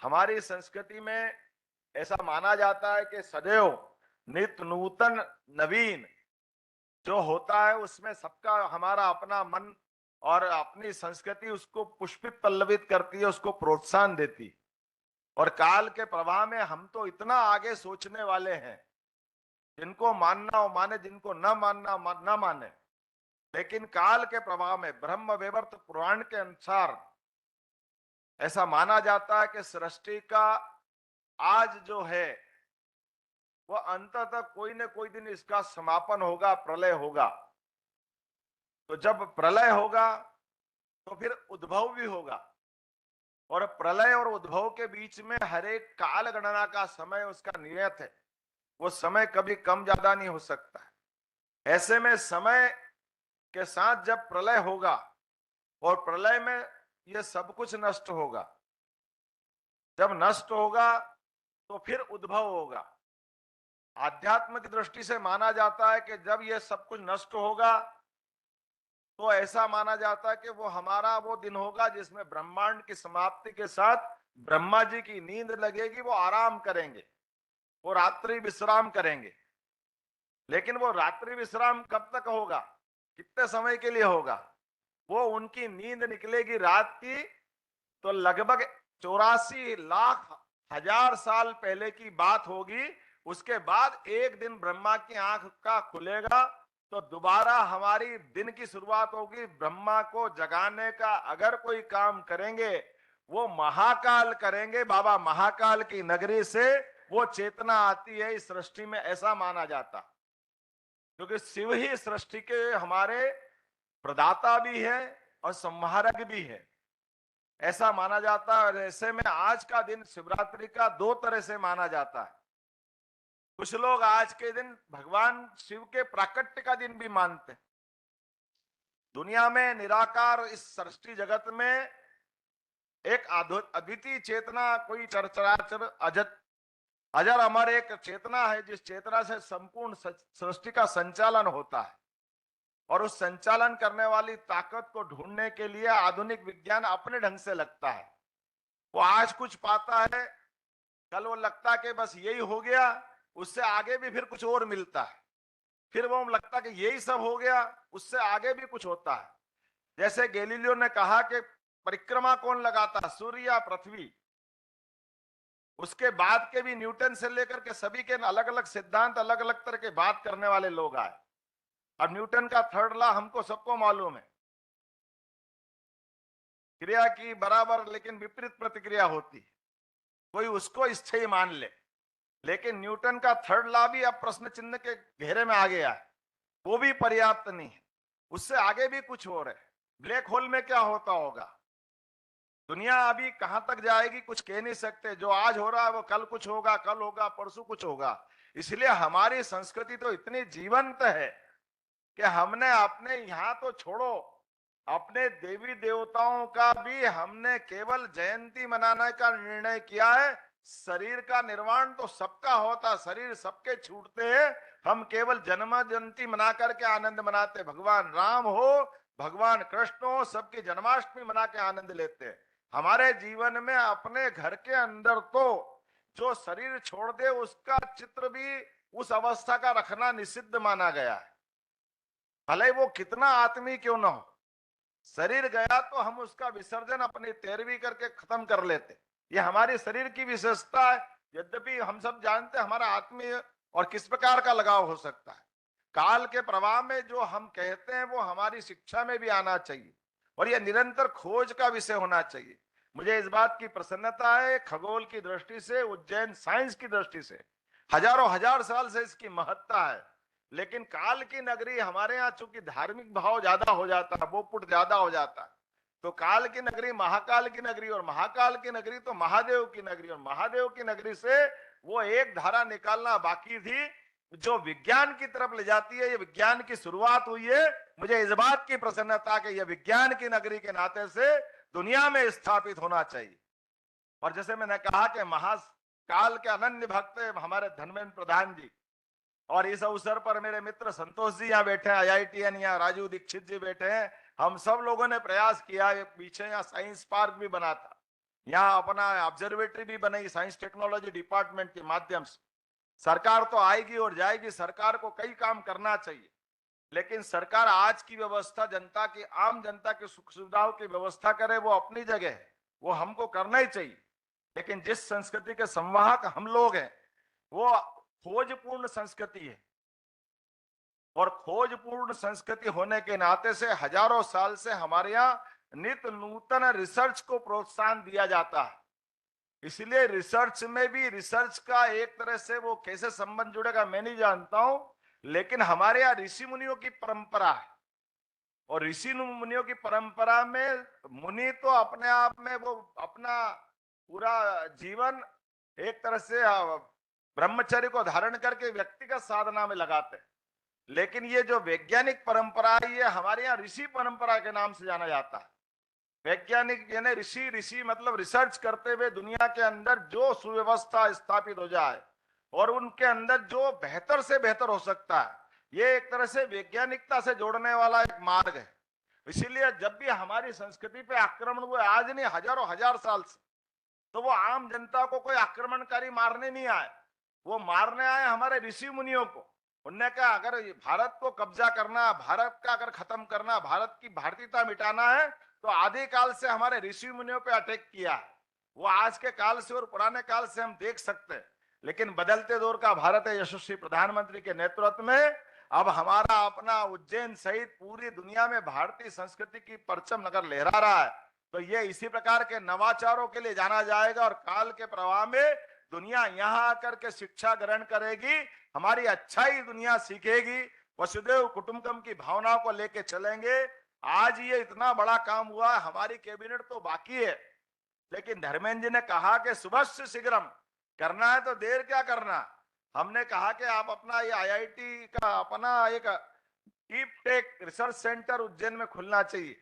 हमारी संस्कृति में ऐसा माना जाता है कि सदैव नित्य नूतन नवीन जो होता है उसमें सबका हमारा अपना मन और अपनी संस्कृति उसको पुष्पित पल्लवित करती है, उसको प्रोत्साहन देती। और काल के प्रवाह में हम तो इतना आगे सोचने वाले हैं, जिनको मानना हो माने, जिनको न मानना न माने, लेकिन काल के प्रभाव में ब्रह्म वैवर्त पुराण के अनुसार ऐसा माना जाता है कि सृष्टि का आज जो है वो अंततः कोई न कोई दिन इसका समापन होगा, प्रलय होगा। तो जब प्रलय होगा तो फिर उद्भव भी होगा, और प्रलय और उद्भव के बीच में हर एक काल गणना का समय उसका नियत है, वो समय कभी कम ज्यादा नहीं हो सकता। ऐसे में समय के साथ जब प्रलय होगा और प्रलय में ये सब कुछ नष्ट होगा, जब नष्ट होगा तो फिर उद्भव होगा। आध्यात्म की दृष्टि से माना जाता है कि जब ये सब कुछ नष्ट होगा तो ऐसा माना जाता है कि वो हमारा वो दिन होगा जिसमें ब्रह्मांड की समाप्ति के साथ ब्रह्मा जी की नींद लगेगी, वो आराम करेंगे, वो रात्रि विश्राम करेंगे। लेकिन वो रात्रि विश्राम कब तक होगा, कितने समय के लिए होगा? वो उनकी नींद निकलेगी रात की, तो लगभग 84 लाख हजार साल पहले की बात होगी। उसके बाद एक दिन ब्रह्मा की आंख का खुलेगा तो दोबारा हमारी दिन की शुरुआत होगी। ब्रह्मा को जगाने का अगर कोई काम करेंगे वो महाकाल करेंगे। बाबा महाकाल की नगरी से वो चेतना आती है इस सृष्टि में, ऐसा माना जाता, क्योंकि शिव ही सृष्टि के हमारे प्रदाता भी है और संहारक भी है, ऐसा माना जाता है। और ऐसे में आज का दिन शिवरात्रि का दो तरह से माना जाता है। कुछ लोग आज के दिन भगवान शिव के प्राकट्य का दिन भी मानते हैं। दुनिया में निराकार इस सृष्टि जगत में एक अद्वितीय चेतना, कोई चरचराचर अजर अमर एक चेतना है, जिस चेतना से संपूर्ण सृष्टि का संचालन होता है। और उस संचालन करने वाली ताकत को ढूंढने के लिए आधुनिक विज्ञान अपने ढंग से लगता है। वो आज कुछ पाता है, कल वो लगता है कि बस यही हो गया, उससे आगे भी फिर कुछ और मिलता है, फिर वो लगता है कि यही सब हो गया, उससे आगे भी कुछ होता है। जैसे गैलीलियो ने कहा कि परिक्रमा कौन लगाता, सूर्य या पृथ्वी। उसके बाद के भी न्यूटन से लेकर के सभी के अलग अलग सिद्धांत, अलग अलग तरह के बात करने वाले लोग आए। अब न्यूटन का थर्ड लॉ हमको सबको मालूम है, क्रिया की बराबर लेकिन विपरीत प्रतिक्रिया होती है। कोई उसको स्थायी मान ले, लेकिन न्यूटन का थर्ड लॉ भी अब प्रश्न चिन्ह के घेरे में आ गया है, वो भी पर्याप्त नहीं है, उससे आगे भी कुछ हो रहा है। ब्लैक होल में क्या होता होगा, दुनिया अभी कहां तक जाएगी कुछ कह नहीं सकते। जो आज हो रहा है वो कल कुछ होगा, कल होगा, परसों कुछ होगा। इसलिए हमारी संस्कृति तो इतनी जीवंत है कि हमने अपने यहाँ तो छोड़ो, अपने देवी देवताओं का भी हमने केवल जयंती मनाने का निर्णय किया है। शरीर का निर्माण तो सबका होता, शरीर सबके छूटते हैं, हम केवल जन्म जयंती मना करके आनंद मनाते। भगवान राम हो, भगवान कृष्ण हो, सबकी जन्माष्टमी मना के आनंद लेते हैं। हमारे जीवन में अपने घर के अंदर तो जो शरीर छोड़ दे उसका चित्र भी उस अवस्था का रखना निषिद्ध माना गया है, भले वो कितना आत्मी क्यों ना हो। शरीर गया तो हम उसका विसर्जन अपनी तैरवी करके खत्म कर लेते, ये हमारी शरीर की विशेषता है। यद्यपि हम सब जानते हैं हमारा आत्मीय और किस प्रकार का लगाव हो सकता है। काल के प्रवाह में जो हम कहते हैं वो हमारी शिक्षा में भी आना चाहिए और यह निरंतर खोज का विषय होना चाहिए। मुझे इस बात की प्रसन्नता है, खगोल की दृष्टि से, उज्जैन साइंस की दृष्टि से हजारों हजार साल से इसकी महत्ता है। लेकिन काल की नगरी हमारे यहाँ चूंकि धार्मिक भाव ज्यादा हो जाता है, वो पुट ज्यादा हो जाता है, तो काल की नगरी महाकाल की नगरी, और महाकाल की नगरी तो महादेव की नगरी, और महादेव की नगरी से वो एक धारा निकालना बाकी थी जो विज्ञान की तरफ ले जाती है। ये विज्ञान की शुरुआत हुई है। मुझे इस बात की प्रसन्नता कि यह विज्ञान की नगरी के नाते से दुनिया में स्थापित होना चाहिए। और जैसे मैंने कहा कि महाकाल के अनन्य भक्त हमारे धर्मेंद्र प्रधान जी, और इस अवसर पर मेरे मित्र संतोष जी यहाँ बैठे हैं, IITN यहाँ राजू दीक्षित जी बैठे हैं। हम सब लोगों ने प्रयास किया, पीछे यहाँ साइंस पार्क भी बना था, यहाँ अपना ऑब्जर्वेटरी भी बनाई साइंस टेक्नोलॉजी डिपार्टमेंट के माध्यम से। सरकार तो आएगी और जाएगी, सरकार को कई काम करना चाहिए, लेकिन सरकार आज की व्यवस्था जनता की, आम जनता की सुख सुविधाओं की व्यवस्था करे वो अपनी जगह है, वो हमको करना ही चाहिए। लेकिन जिस संस्कृति के संवाहक हम लोग हैं वो खोजपूर्ण संस्कृति है, और खोजपूर्ण संस्कृति होने के नाते से हजारों साल से हमारे यहाँ नित्य नूतन रिसर्च को प्रोत्साहन दिया जाता है। इसलिए रिसर्च में भी, रिसर्च का एक तरह से वो कैसे संबंध जुड़ेगा मैं नहीं जानता हूं, लेकिन हमारे यहाँ ऋषि मुनियों की परंपरा है, और ऋषि मुनियों की परंपरा में मुनि तो अपने आप में वो अपना पूरा जीवन एक तरह से ब्रह्मचर्य को धारण करके व्यक्तिगत साधना में लगाते हैं। लेकिन ये जो वैज्ञानिक परंपरा है ये हमारे यहाँ ऋषि परंपरा के नाम से जाना जाता है। वैज्ञानिक यानी ऋषि, ऋषि मतलब रिसर्च करते हुए दुनिया के अंदर जो सुव्यवस्था स्थापित हो जाए और उनके अंदर जो बेहतर से बेहतर हो सकता है, ये एक तरह से वैज्ञानिकता से जोड़ने वाला एक मार्ग है। इसीलिए जब भी हमारी संस्कृति पे आक्रमण हुए, आज नहीं हजारों हजार साल से, तो वो आम जनता को कोई आक्रमणकारी मारने नहीं आए, वो मारने आए हमारे ऋषि मुनियों को। उनने कहा अगर भारत को कब्जा करना, भारत का अगर खत्म करना, भारत की भारतीयता मिटाना है तो आदिकाल से हमारे ऋषि मुनियों पे अटैक किया है। वो आज के काल से और पुराने काल से हम देख सकते हैं, लेकिन बदलते दौर का भारत है, यशस्वी प्रधानमंत्री के नेतृत्व में अब हमारा अपना उज्जैन सहित पूरी दुनिया में भारतीय संस्कृति की परचम नगर लहरा रहा है। तो ये इसी प्रकार के नवाचारों के लिए जाना जाएगा और काल के प्रवाह में दुनिया यहाँ आकर के शिक्षा ग्रहण करेगी, हमारी अच्छाई दुनिया सीखेगी, वसुदेव कुटुंबकम की भावना को लेके चलेंगे। आज ये इतना बड़ा काम हुआ, हमारी कैबिनेट तो बाकी है, लेकिन धर्मेंद्र जी ने कहा कि सुबह से शीघ्रम करना है तो देर क्या करना। हमने कहा कि आप अपना ये आईआईटी का अपना एक deep tech research centre Ujjain में खुलना चाहिए।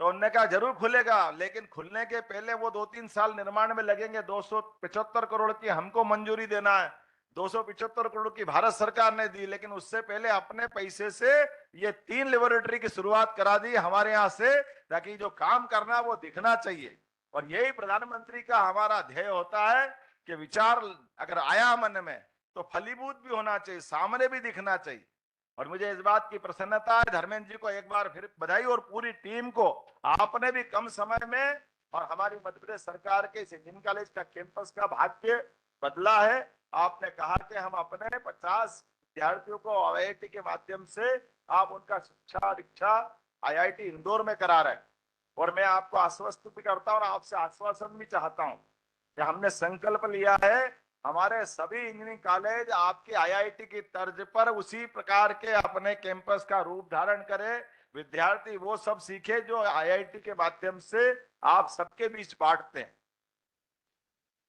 तो उन्होंने कहा जरूर खुलेगा, लेकिन खुलने के पहले वो 2-3 साल निर्माण में लगेंगे। 275 करोड़ की हमको मंजूरी देना है, 275 करोड़ की भारत सरकार ने दी, लेकिन उससे पहले अपने पैसे से ये 3 लेबोरेटरी की शुरुआत करा दी हमारे यहाँ से, ताकि जो काम करना वो दिखना चाहिए। और यही प्रधानमंत्री का हमारा ध्येय होता है कि विचार अगर आया मन में तो फलीभूत भी होना चाहिए, सामने भी दिखना चाहिए। और मुझे इस बात की प्रसन्नता है, धर्मेंद्र जी को एक बार फिर बधाई, और पूरी टीम को। आपने भी कम समय में और हमारी मध्य प्रदेश सरकार के इस इंजीनियरिंग कॉलेज का कैंपस का भाग्य बदला है। आपने कहा कि हम अपने 50 विद्यार्थियों को आईआईटी के माध्यम से आप उनका शिक्षा दीक्षा आईआईटी इंदौर में करा रहे हैं। और मैं आपको आश्वस्त भी करता हूँ और आपसे आश्वासन भी चाहता हूँ कि हमने संकल्प लिया है हमारे सभी इंजीनियरिंग कॉलेज आपके आईआईटी की तर्ज पर उसी प्रकार के अपने कैंपस का रूप धारण करे, विद्यार्थी वो सब सीखे जो आईआईटी के माध्यम से आप सबके बीच बांटते हैं।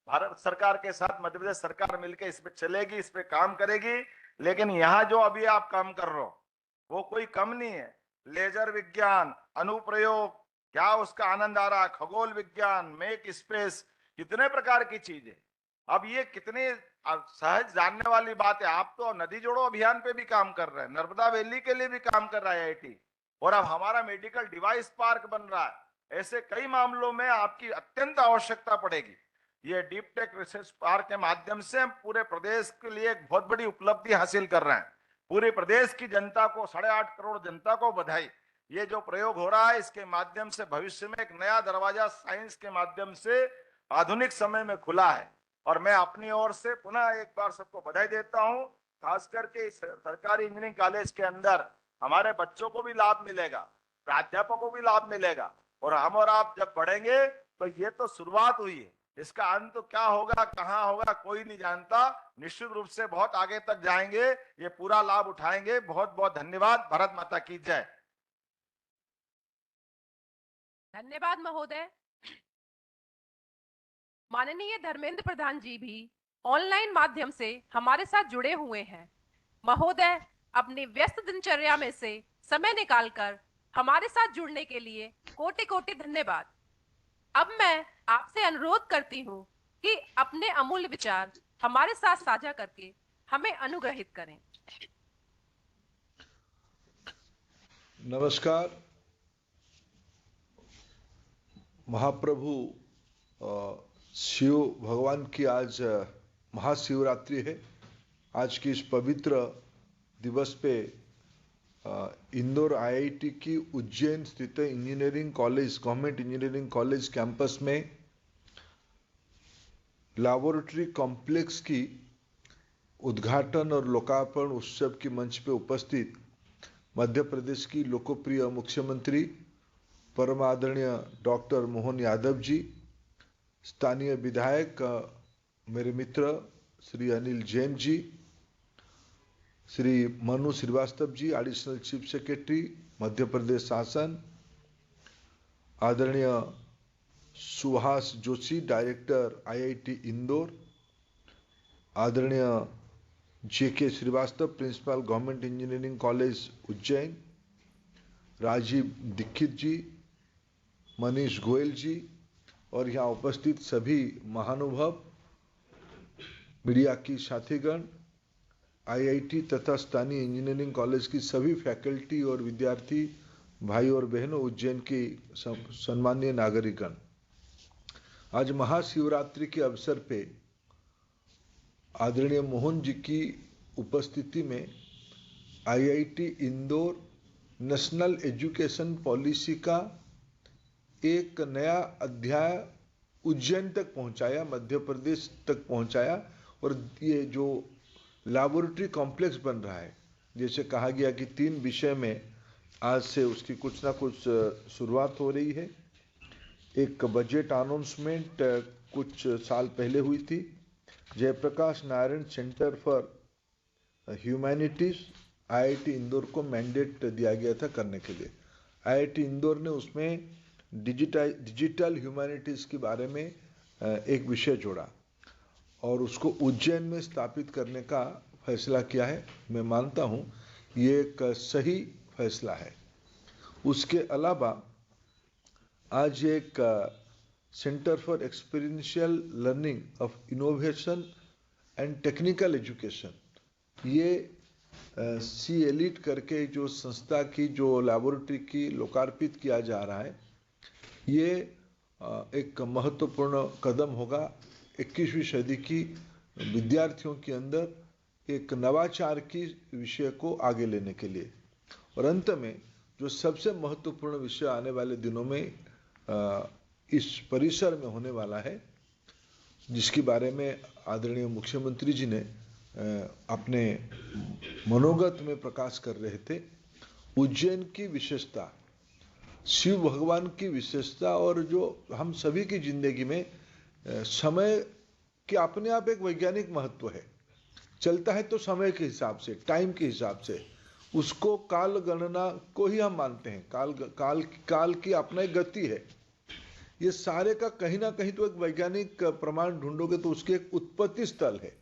भारत सरकार के साथ मध्य प्रदेश सरकार मिलकर इस पे चलेगी, इस पे काम करेगी। लेकिन यहाँ जो अभी आप काम कर रहे हो वो कोई कम नहीं है। लेजर विज्ञान, अनुप्रयोग, क्या उसका आनंद आ रहा, खगोल विज्ञान, मेक स्पेस, कितने प्रकार की चीजें। अब ये कितनी सहज जानने वाली बात है। आप तो नदी जोड़ो अभियान पे भी काम कर रहे हैं, नर्मदा वैली के लिए भी काम कर रहा है आईआईटी, और अब हमारा मेडिकल डिवाइस पार्क बन रहा है। ऐसे कई मामलों में आपकी अत्यंत आवश्यकता पड़ेगी। ये डीप टेक रिसर्च पार्क के माध्यम से हम पूरे प्रदेश के लिए एक बहुत बड़ी उपलब्धि हासिल कर रहे हैं। पूरे प्रदेश की जनता को, 8.5 करोड़ जनता को बधाई। ये जो प्रयोग हो रहा है इसके माध्यम से भविष्य में एक नया दरवाजा साइंस के माध्यम से आधुनिक समय में खुला है। और मैं अपनी ओर से पुनः एक बार सबको बधाई देता हूं। खास करके इस सरकारी इंजीनियरिंग कॉलेज के अंदर हमारे बच्चों को भी लाभ मिलेगा, प्राध्यापकों को भी लाभ मिलेगा, और हम और आप जब बढ़ेंगे तो ये तो शुरुआत हुई है, इसका अंत तो क्या होगा, कहाँ होगा, कोई नहीं जानता। निश्चित रूप से बहुत आगे तक जाएंगे, ये पूरा लाभ उठाएंगे। बहुत बहुत धन्यवाद। भारत माता की जय। धन्यवाद महोदय। माननीय धर्मेंद्र प्रधान जी भी ऑनलाइन माध्यम से हमारे साथ जुड़े हुए हैं। महोदय अपनी व्यस्त दिनचर्या में से समय निकालकर हमारे साथ जुड़ने के लिए कोटि कोटि धन्यवाद। अब मैं आपसे अनुरोध करती हूँ कि अपने अमूल्य विचार हमारे साथ साझा करके हमें अनुग्रहित करें। नमस्कार। महाप्रभु शिव भगवान की आज महाशिवरात्रि है। आज की इस पवित्र दिवस पे इंदौर आईआईटी की उज्जैन स्थित engineering college, government engineering college campus में लैबोरेटरी कॉम्प्लेक्स की उद्घाटन और लोकार्पण उत्सव की मंच पे उपस्थित मध्य प्रदेश की लोकप्रिय मुख्यमंत्री परम आदरणीय डॉक्टर मोहन यादव जी, स्थानीय विधायक मेरे मित्र Shri Anil Jain ji, Shri Manu Shrivastava ji, additional chief secretary Madhya Pradesh शासन, आदरणीय सुहास जोशी, डायरेक्टर आईआईटी इंदौर, आदरणीय JK Shrivastava, principal government engineering college Ujjain, Rajeev Dixit ji, Manish Goyal ji, और यहाँ उपस्थित सभी महानुभाव, मीडिया की साथीगण, आईआईटी तथा स्थानीय इंजीनियरिंग कॉलेज की सभी फैकल्टी और विद्यार्थी भाई और बहनों, उज्जैन की सम्मानीय नागरिकगण, आज महाशिवरात्रि के अवसर पे आदरणीय मोहन जी की उपस्थिति में IIT Indore national education policy का एक नया अध्याय उज्जैन तक पहुंचाया, मध्य प्रदेश तक पहुंचाया। और ये जो लैबोरेटरी कॉम्प्लेक्स बन रहा है, जैसे कहा गया कि 3 विषय में आज से उसकी कुछ ना कुछ शुरुआत हो रही है। एक बजट अनाउंसमेंट कुछ साल पहले हुई थी, Jayaprakash Narayan centre for humanities IIT Indore को मैंडेट दिया गया था करने के लिए। आईआईटी इंदौर ने उसमें डिजिटल ह्यूमैनिटीज के बारे में एक विषय जोड़ा और उसको उज्जैन में स्थापित करने का फैसला किया है। मैं मानता हूँ ये एक सही फैसला है। उसके अलावा आज एक centre for experiential learning of innovation and technical education, ये सी एलिट करके जो संस्था की जो लैबोरेटरी की लोकार्पित किया जा रहा है, ये एक महत्वपूर्ण कदम होगा 21वीं सदी की विद्यार्थियों के अंदर एक नवाचार की विषय को आगे लेने के लिए। और अंत में जो सबसे महत्वपूर्ण विषय आने वाले दिनों में इस परिसर में होने वाला है, जिसके बारे में आदरणीय मुख्यमंत्री जी ने अपने मनोगत में प्रकाश कर रहे थे, उज्जैन की विशेषता, शिव भगवान की विशेषता और जो हम सभी की जिंदगी में समय के अपने आप एक वैज्ञानिक महत्व है। चलता है तो समय के हिसाब से, टाइम के हिसाब से, उसको काल गणना को ही हम मानते हैं। काल की अपना एक गति है। ये सारे का कहीं ना कहीं तो एक वैज्ञानिक प्रमाण ढूंढोगे तो उसके एक उत्पत्ति स्थल है।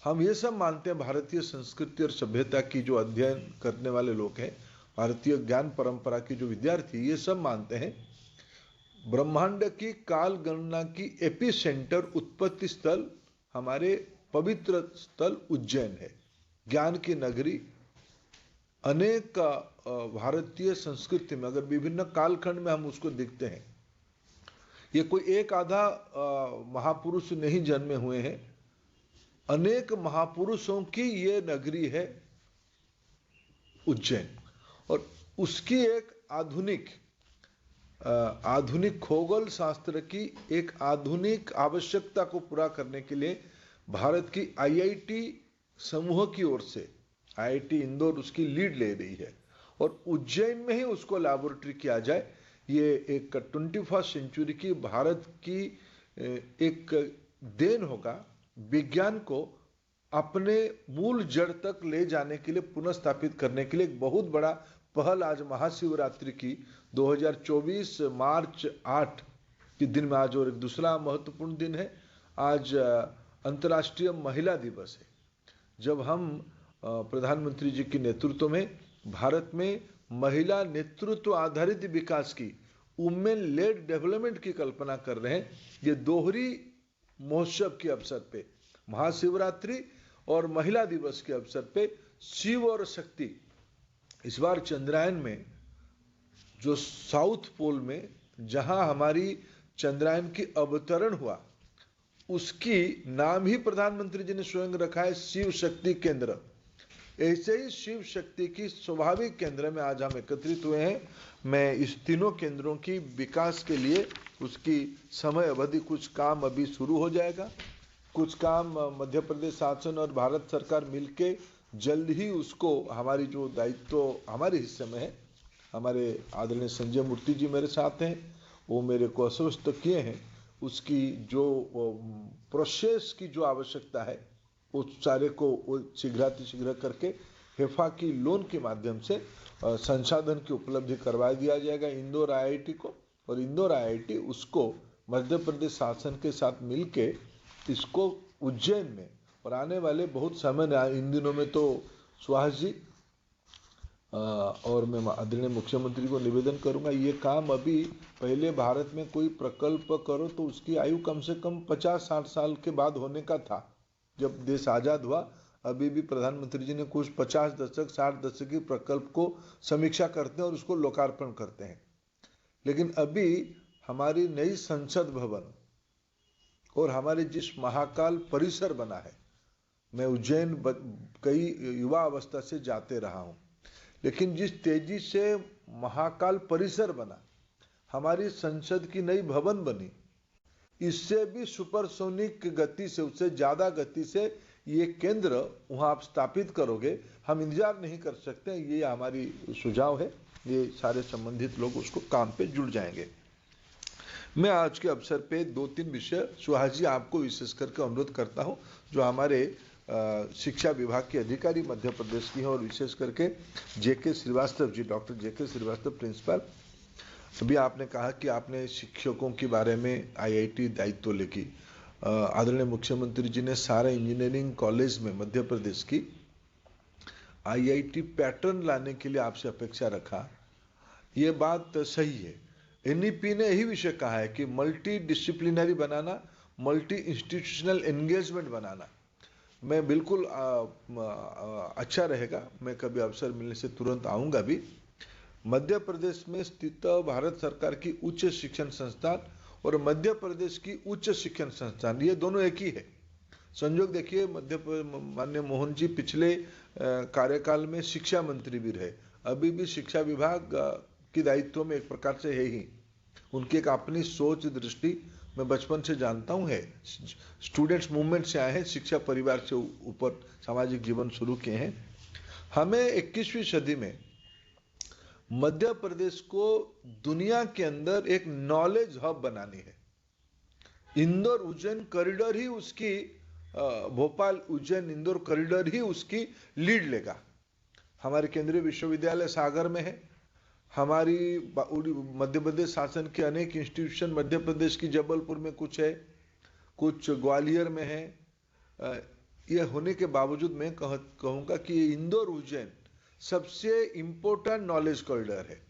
हम ये सब मानते हैं, भारतीय संस्कृति और सभ्यता की जो अध्ययन करने वाले लोग हैं, भारतीय ज्ञान परंपरा की जो विद्यार्थी, ये सब मानते हैं ब्रह्मांड की काल गणना की एपी सेंटर, उत्पत्ति स्थल हमारे पवित्र स्थल उज्जैन है, ज्ञान की नगरी। अनेक भारतीय संस्कृति में अगर विभिन्न कालखंड में हम उसको देखते हैं, ये कोई एक आधा महापुरुष नहीं जन्मे हुए हैं, अनेक महापुरुषों की ये नगरी है उज्जैन। और उसकी एक आधुनिक खगोल शास्त्र की एक आधुनिक आवश्यकता को पूरा करने के लिए भारत की आईआईटी समूह की ओर से आईआईटी इंदौर उसकी लीड ले रही है और उज्जैन में ही उसको लैबोरेटरी किया जाए। ये एक 21वीं सेंचुरी की भारत की एक देन होगा, विज्ञान को अपने मूल जड़ तक ले जाने के लिए, पुनर्स्थापित करने के लिए एक बहुत बड़ा पहल आज महाशिवरात्रि की 2024 मार्च 8 के दिन में आज। और एक दूसरा महत्वपूर्ण दिन है, आज अंतर्राष्ट्रीय महिला दिवस है, जब हम प्रधानमंत्री जी के नेतृत्व में भारत में महिला नेतृत्व आधारित विकास की, वुमेन लेड डेवलपमेंट की कल्पना कर रहे हैं। ये दोहरी महोत्सव के अवसर पे, महाशिवरात्रि और महिला दिवस के अवसर पे शिव और शक्ति, इस बार चंद्रायन में जो साउथ पोल में जहां हमारी चंद्रायन की अवतरण हुआ, उसकी नाम ही प्रधानमंत्री जी ने स्वयं रखा है शिव शक्ति केंद्र। ऐसे ही शिव शक्ति की स्वाभाविक केंद्र में आज हम एकत्रित हुए हैं। मैं इस तीनों केंद्रों की विकास के लिए उसकी समय अवधि, कुछ काम अभी शुरू हो जाएगा, कुछ काम मध्य प्रदेश शासन और भारत सरकार मिलके जल्द ही उसको, हमारी जो दायित्व हमारे हिस्से में है, हमारे आदरणीय संजय मूर्ति जी मेरे साथ हैं, वो मेरे को आश्वस्त किए हैं, उसकी जो प्रोसेस की जो आवश्यकता है उस सारे को शीघ्र करके हेफा की लोन के माध्यम से संसाधन की उपलब्धि करवा दिया जाएगा इंदौर आईआईटी को। और इंदौर आईआईटी उसको मध्य प्रदेश शासन के साथ मिलके इसको उज्जैन में, और आने वाले बहुत समय, इन दिनों में तो सुहास जी और मैं आदरणीय मुख्यमंत्री को निवेदन करूंगा, ये काम अभी पहले भारत में कोई प्रकल्प करो तो उसकी आयु कम से कम 50-60 साल के बाद होने का था, जब देश आज़ाद हुआ। अभी भी प्रधानमंत्री जी ने कुछ 50 दशक 60 दशक की प्रकल्प को समीक्षा करते हैं और उसको लोकार्पण करते हैं। लेकिन अभी हमारी नई संसद भवन और हमारे जिस महाकाल परिसर बना है, मैं उज्जैन कई युवा अवस्था से जाते रहा हूं, लेकिन जिस तेजी से महाकाल परिसर बना, हमारी संसद की नई भवन बनी, इससे भी सुपरसोनिक गति से, उससे ज्यादा गति से ये केंद्र वहां आप स्थापित करोगे, हम इंतजार नहीं कर सकते। ये हमारी सुझाव है, ये सारे संबंधित लोग उसको काम पे जुड़ जाएंगे। मैं आज के अवसर पे 2-3 विषय सुहास जी आपको विशेष करके अनुरोध करता हूं, जो हमारे शिक्षा विभाग के अधिकारी मध्य प्रदेश की हैं, और विशेष करके जेके श्रीवास्तव जी, डॉक्टर जेके श्रीवास्तव प्रिंसिपल। अभी आपने कहा कि आपने शिक्षकों के बारे में आईआईटी दायित्व लेकी। आदरणीय मुख्यमंत्री जी ने सारे इंजीनियरिंग कॉलेज में मध्य प्रदेश की आईआईटी पैटर्न लाने के लिए आपसे अपेक्षा रखा। ये बात सही है। एनईपी ने यही विषय कहा है कि मल्टी डिसिप्लिनरी बनाना, मल्टी इंस्टीट्यूशनल एंगेजमेंट बनाना। मैं बिल्कुल अच्छा रहेगा, मैं कभी अवसर मिलने से तुरंत आऊंगा भी। मध्य प्रदेश में स्थित भारत सरकार की उच्च शिक्षण संस्थान और मध्य प्रदेश की उच्च शिक्षण संस्थान, ये दोनों एक ही है। संयोग देखिए, माननीय मोहन जी पिछले कार्यकाल में शिक्षा मंत्री भी रहे, अभी भी शिक्षा विभाग की दायित्व में एक प्रकार से है ही। उनकी एक अपनी सोच दृष्टि मैं बचपन से जानता हूं है। स्टूडेंट्स मूवमेंट से आए हैं, शिक्षा परिवार से ऊपर सामाजिक जीवन शुरू किए हैं। हमें 21वीं सदी में मध्य प्रदेश को दुनिया के अंदर एक नॉलेज हब बनानी है। इंदौर उज्जैन कॉरिडोर ही उसकी, भोपाल उज्जैन इंदौर कॉरिडोर ही उसकी लीड लेगा। हमारे केंद्रीय विश्वविद्यालय सागर में है, हमारी मध्य प्रदेश शासन के अनेक इंस्टीट्यूशन मध्य प्रदेश की जबलपुर में कुछ है, कुछ ग्वालियर में है। ये होने के बावजूद मैं कहूँगा कि इंदौर उज्जैन सबसे इम्पोर्टेंट नॉलेज कॉरिडोर है।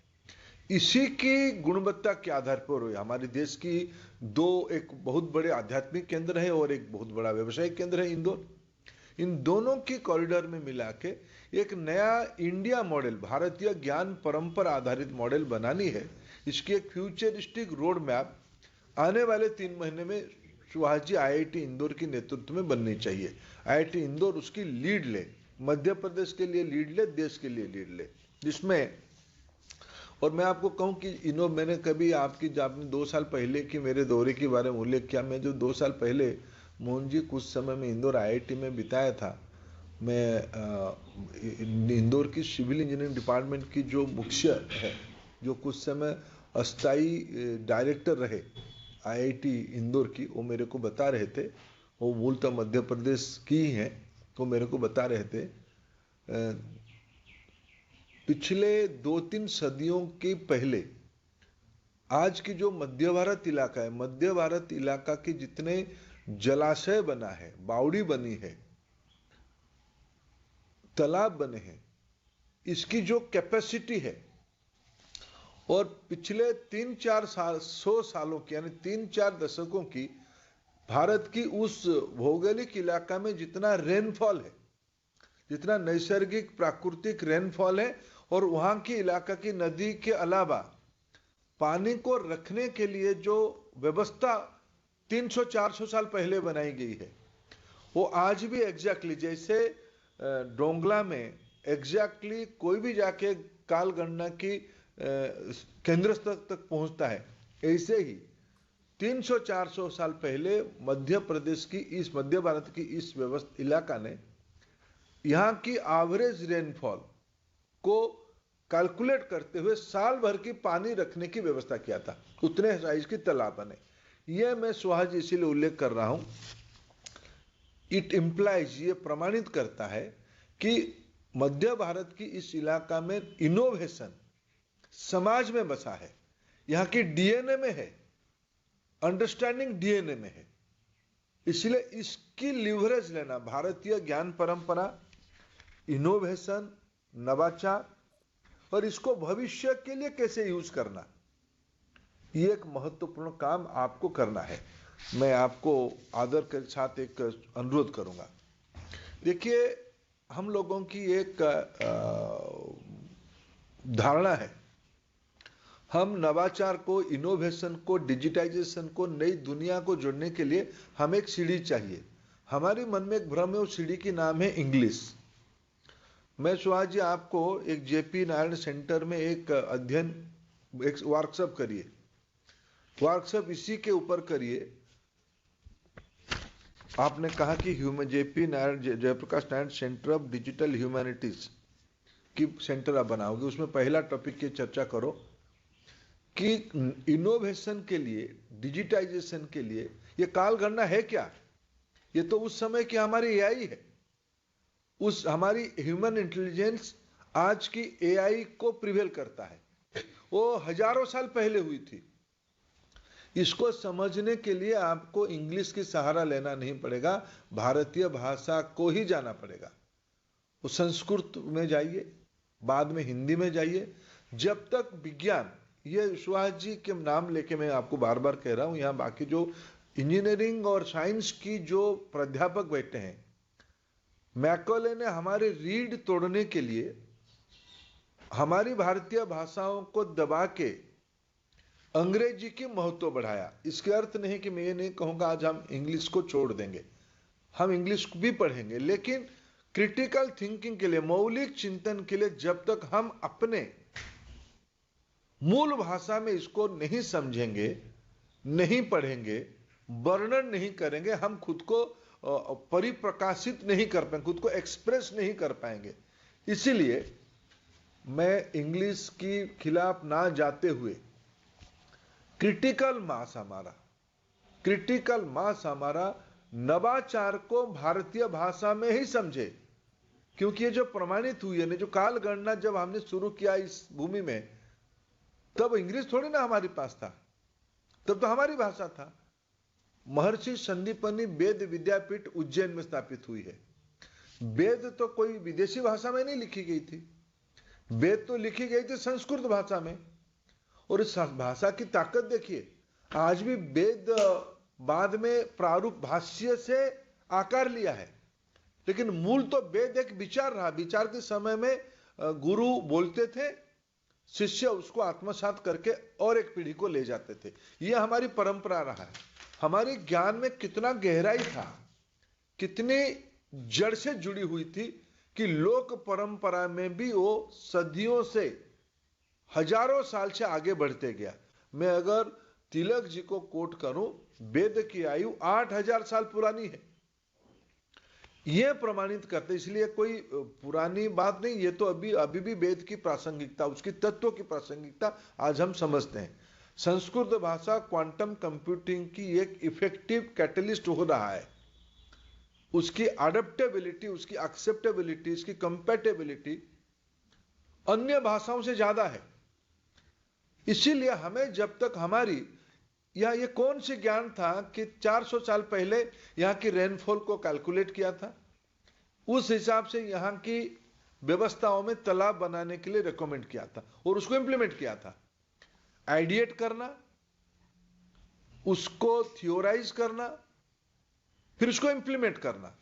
इसी की गुणवत्ता के आधार पर हमारे देश की दो, एक बहुत बड़े आध्यात्मिक केंद्र है और एक बहुत बड़ा व्यवसायिक केंद्र है इंदौर। इन दोनों की कॉरिडोर में मिला के एक नया इंडिया मॉडल, भारतीय ज्ञान परंपरा आधारित मॉडल बनानी है। इसकी एक फ्यूचरिस्टिक रोड मैप आने वाले 3 महीने में सुहास जी आईआईटी इंदौर के नेतृत्व में बननी चाहिए। आईआईटी इंदौर उसकी लीड ले, मध्य प्रदेश के लिए लीड ले, देश के लिए लीड ले, जिसमें, और मैं आपको कहूं कि मैंने कभी आपने 2 साल पहले की मेरे दौरे के बारे में उल्लेख किया। मैं जो 2 साल पहले मोहन जी कुछ समय में इंदौर आईआईटी में बिताया था, मैं इंदौर की सिविल इंजीनियरिंग डिपार्टमेंट की जो मुख्य है, जो कुछ समय अस्थाई डायरेक्टर रहे आईआईटी इंदौर की, वो मेरे को बता रहे थे, वो मूलतः मध्य प्रदेश की ही हैं, तो मेरे को बता रहे थे पिछले 2-3 सदियों के पहले आज की जो मध्य भारत इलाका है, मध्य भारत इलाका के जितने जलाशय बना है, बावड़ी बनी है, तालाब बने हैं, इसकी जो कैपेसिटी है, और पिछले 100 सालों की, यानी 3-4 दशकों की भारत की उस भौगोलिक इलाका में जितना रेनफॉल है, जितना नैसर्गिक प्राकृतिक रेनफॉल है, और वहां की इलाका की नदी के अलावा पानी को रखने के लिए जो व्यवस्था 300-400 साल पहले बनाई गई है, वो आज भी एग्जैक्टली जैसे डोंगला में एग्जैक्टली कोई भी जाके काल गणना की केंद्र तक पहुंचता है, ऐसे ही 300-400 साल पहले मध्य प्रदेश की इस, मध्य भारत की इस व्यवस्था इलाका ने यहाँ की एवरेज रेनफॉल को कैलकुलेट करते हुए साल भर की पानी रखने की व्यवस्था किया था। उतने साइज की तालाब बने। यह मैं सुहास जी इसीलिए उल्लेख कर रहा हूं, इट इम्प्लाइज, ये प्रमाणित करता है कि मध्य भारत की इस इलाका में इनोवेशन समाज में बसा है, यहाँ की डीएनए में है, अंडरस्टैंडिंग डीएनए में है। इसलिए इसकी लिवरेज लेना, भारतीय ज्ञान परंपरा, इनोवेशन, नवाचार, और इसको भविष्य के लिए कैसे यूज करना, ये एक महत्वपूर्ण काम आपको करना है। मैं आपको आदर के साथ एक अनुरोध करूंगा। देखिए, हम लोगों की एक धारणा है, हम नवाचार को, इनोवेशन को, डिजिटाइजेशन को, नई दुनिया को जोड़ने के लिए हमें एक सीढ़ी चाहिए। हमारे मन में एक भ्रम है, उस सीढ़ी की नाम है इंग्लिश। मैं सुहास जी आपको एक जेपी नारायण सेंटर में एक अध्ययन, एक वर्कशॉप करिए, वर्कशॉप इसी के ऊपर करिए। आपने कहा कि JP Narayan, Jayaprakash Narayan centre of digital humanities की सेंटर आप बनाओगे, उसमें पहला टॉपिक की चर्चा करो कि इनोवेशन के लिए, डिजिटाइजेशन के लिए ये काल गणना है क्या? ये तो उस समय की हमारी एआई है, उस हमारी ह्यूमन इंटेलिजेंस आज की एआई को प्रिवेल करता है, वो हजारों साल पहले हुई थी। इसको समझने के लिए आपको इंग्लिश की सहारा लेना नहीं पड़ेगा, भारतीय भाषा को ही जाना पड़ेगा। वो संस्कृत में जाइए, बाद में हिंदी में जाइए। जब तक विज्ञान, ये सुहास जी के नाम लेके मैं आपको बार बार कह रहा हूं, यहाँ बाकी जो इंजीनियरिंग और साइंस की जो प्राध्यापक बैठे हैं, मैकॉले ने हमारे रीढ़ तोड़ने के लिए हमारी भारतीय भाषाओं को दबा के अंग्रेजी की महत्व बढ़ाया। इसके अर्थ नहीं कि मैं ये नहीं कहूंगा आज हम इंग्लिश को छोड़ देंगे, हम इंग्लिश भी पढ़ेंगे, लेकिन क्रिटिकल थिंकिंग के लिए, मौलिक चिंतन के लिए जब तक हम अपने मूल भाषा में इसको नहीं समझेंगे, नहीं पढ़ेंगे, वर्णन नहीं करेंगे, हम खुद को परिप्रकाशित नहीं कर पाएंगे, खुद को एक्सप्रेस नहीं कर पाएंगे। इसीलिए मैं इंग्लिश की खिलाफ ना जाते हुए क्रिटिकल मास हमारा नवाचार को भारतीय भाषा में ही समझे। क्योंकि ये जो प्रमाणित हुई है ना, जो काल गणना जब हमने शुरू किया इस भूमि में, तब इंग्लिश थोड़ी ना हमारे पास था, तब तो हमारी भाषा था। महर्षि संदीपनी वेद विद्यापीठ उज्जैन में स्थापित हुई है। वेद तो कोई विदेशी भाषा में नहीं लिखी गई थी, वेद तो लिखी गई थी संस्कृत भाषा में। और इस भाषा की ताकत देखिए, आज भी वेद बाद में प्रारूप भाष्य से आकार लिया है, लेकिन मूल तो वेद एक विचार रहा। विचार के समय में गुरु बोलते थे, शिष्य उसको आत्मसात करके और एक पीढ़ी को ले जाते थे। यह हमारी परंपरा रहा है। हमारे ज्ञान में कितना गहराई था, कितनी जड़ से जुड़ी हुई थी कि लोक परंपरा में भी वो सदियों से, हजारों साल से आगे बढ़ते गया। मैं अगर तिलक जी को कोट करूं, वेद की आयु 8000 साल पुरानी है, यह प्रमाणित करते। इसलिए कोई पुरानी बात नहीं, ये तो अभी भी वेद की प्रासंगिकता, उसकी तत्वों की प्रासंगिकता आज हम समझते हैं। संस्कृत भाषा क्वांटम कंप्यूटिंग की एक इफेक्टिव कैटलिस्ट हो रहा है। उसकी अडेप्टेबिलिटी, उसकी एक्सेप्टेबिलिटी, उसकी कंपैटिबिलिटी अन्य भाषाओं से ज्यादा है। इसीलिए हमें जब तक हमारी, या ये कौन सी ज्ञान था कि 400 साल पहले यहाँ की रेनफॉल को कैलकुलेट किया था, उस हिसाब से यहाँ की व्यवस्थाओं में तालाब बनाने के लिए रिकमेंड किया था और उसको इंप्लीमेंट किया था। आइडिएट करना, उसको थियोराइज करना, फिर उसको इंप्लीमेंट करना,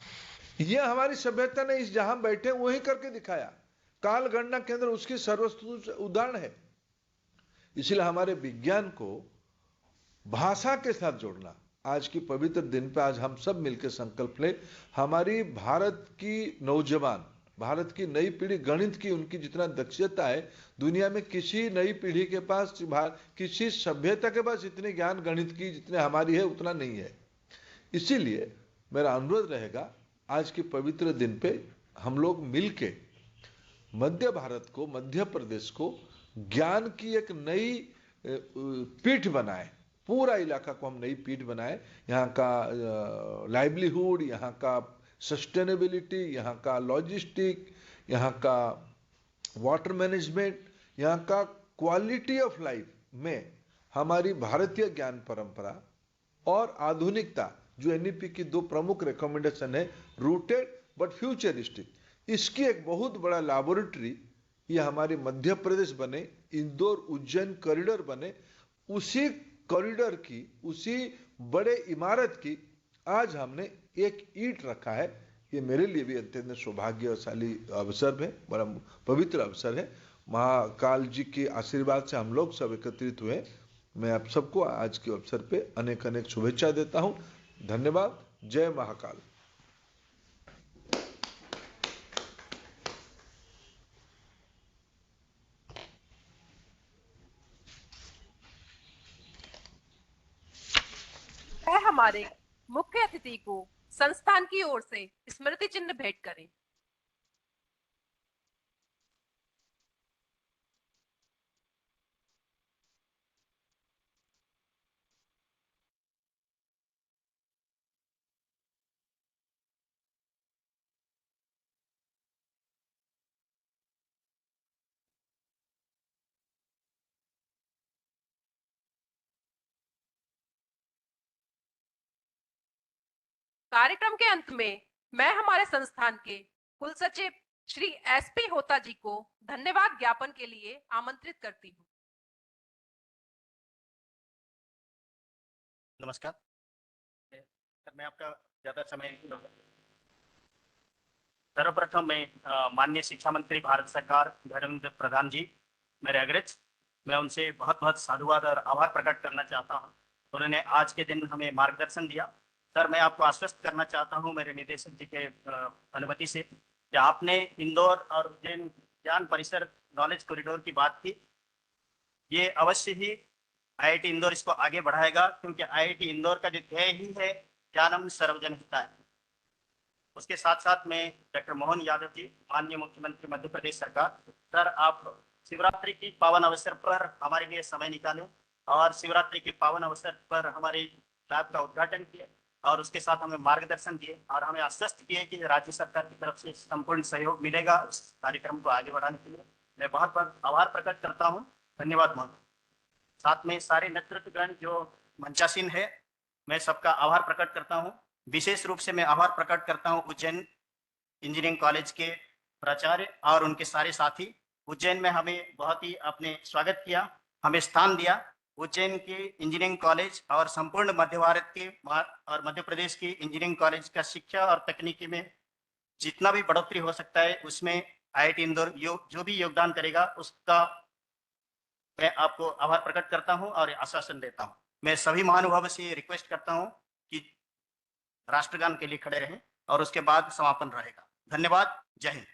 यह हमारी सभ्यता ने इस जहां बैठे वही करके दिखाया। काल गणना के अंदर उसकी सर्वश्रेष्ठ उदाहरण है। इसलिए हमारे विज्ञान को भाषा के साथ जोड़ना, आज की पवित्र दिन पे आज हम सब मिलकर संकल्प लें। हमारी भारत की नौजवान, भारत की नई पीढ़ी, गणित की उनकी जितना दक्षता है, दुनिया में किसी नई पीढ़ी के पास, किसी सभ्यता के पास इतने ज्ञान गणित की जितने हमारी है उतना नहीं है। इसीलिए मेरा अनुरोध रहेगा, आज के पवित्र दिन पे हम लोग मिलके मध्य भारत को, मध्य प्रदेश को ज्ञान की एक नई पीठ बनाए, पूरा इलाका को हम नई पीठ बनाए। यहाँ का लाइवलीहुड, यहाँ का सस्टेनेबिलिटी, यहाँ का लॉजिस्टिक, यहाँ का वाटर मैनेजमेंट, यहाँ का क्वालिटी ऑफ लाइफ में हमारी भारतीय ज्ञान परंपरा और आधुनिकता, जो एनईपी की दो प्रमुख रिकमेंडेशन है, रूटेड बट फ्यूचरिस्टिक, इसकी एक बहुत बड़ा लैबोरेटरी ये हमारे मध्य प्रदेश बने, इंदौर उज्जैन कॉरिडोर बने। उसी कॉरिडोर की, उसी बड़े इमारत की आज हमने एक ईंट रखा है, ये मेरे लिए भी अत्यंत सौभाग्यशाली अवसर है, बड़ा पवित्र अवसर है। महाकाल जी के आशीर्वाद से हम लोग सब एकत्रित हुए। मैं आप सबको आज के अवसर पे अनेक अनेक शुभेच्छा देता हूँ। धन्यवाद। जय महाकाल। वह हमारे मुख्य अतिथि को संस्थान की ओर से स्मृति चिन्ह भेंट करें। कार्यक्रम के अंत में मैं हमारे संस्थान के कुल सचिव श्री एसपी होता जी को धन्यवाद ज्ञापन के लिए आमंत्रित करती हूँ। नमस्कार। मैं आपका ज्यादा समय सर्वप्रथम मैं माननीय शिक्षा मंत्री भारत सरकार धर्मेंद्र प्रधान जी मेरे अग्रज, मैं उनसे बहुत बहुत साधुवाद और आभार प्रकट करना चाहता हूं। उन्होंने आज के दिन हमें मार्गदर्शन दिया। सर, मैं आपको आश्वस्त करना चाहता हूं मेरे निदेशक जी के अनुमति से कि आपने इंदौर और उज्जैन ज्ञान परिसर नॉलेज कॉरिडोर की बात की। ये अवश्य ही आईआईटी इंदौर इसको आगे बढ़ाएगा, क्योंकि आईआईटी इंदौर का जो ध्येय ही है ज्ञानम सर्वजन हिताय। उसके साथ साथ में डॉक्टर मोहन यादव जी, माननीय मुख्यमंत्री मध्य प्रदेश सरकार, सर आप शिवरात्रि की पावन अवसर पर हमारे लिए समय निकालें और शिवरात्रि के पावन अवसर पर हमारे लैब का उद्घाटन किया और उसके साथ हमें मार्गदर्शन दिए और हमें आश्वस्त किए कि राज्य सरकार की तरफ से संपूर्ण सहयोग मिलेगा उस कार्यक्रम को आगे बढ़ाने के लिए। मैं बहुत बहुत आभार प्रकट करता हूँ। धन्यवाद मोहन। साथ में सारे नेतृत्वगण जो मंचासीन है, मैं सबका आभार प्रकट करता हूँ। विशेष रूप से मैं आभार प्रकट करता हूँ उज्जैन इंजीनियरिंग कॉलेज के प्राचार्य और उनके सारे साथी। उज्जैन में हमें बहुत ही आपने स्वागत किया, हमें स्थान दिया। उज्जैन के इंजीनियरिंग कॉलेज और संपूर्ण मध्य भारत के और मध्य प्रदेश की इंजीनियरिंग कॉलेज का शिक्षा और तकनीकी में जितना भी बढ़ोतरी हो सकता है उसमें आईआईटी इंदौर जो भी योगदान करेगा उसका मैं आपको आभार प्रकट करता हूं और आश्वासन देता हूं। मैं सभी महानुभावों से रिक्वेस्ट करता हूं कि राष्ट्रगान के लिए खड़े रहें और उसके बाद समापन रहेगा। धन्यवाद। जय हिंद।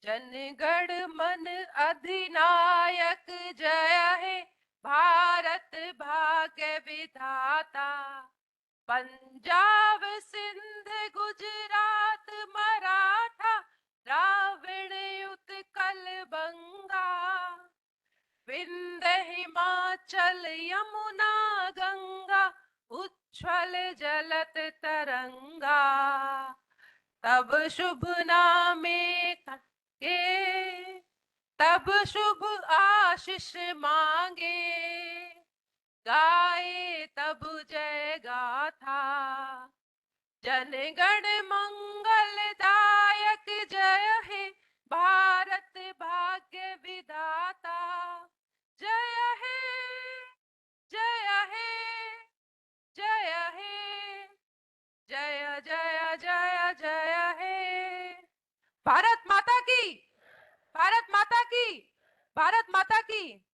जनगण मन अधिनायक जय है, भारत भाग्य विधाता। पंजाब सिंध गुजरात मराठा, द्राविड़ उत्कल बंगा। विंध्य हिमाचल यमुना गंगा, उच्छ्वल जलत तरंगा। तब शुभ नामे के तब शुभ आशीष मांगे, गाए तब जय गाथा। जनगण मंगलदायक जय है, भारत भाग्य विधाता। जय है जय है जय है जय जय जय जय है। भारत माता की, भारत माता की, भारत माता की।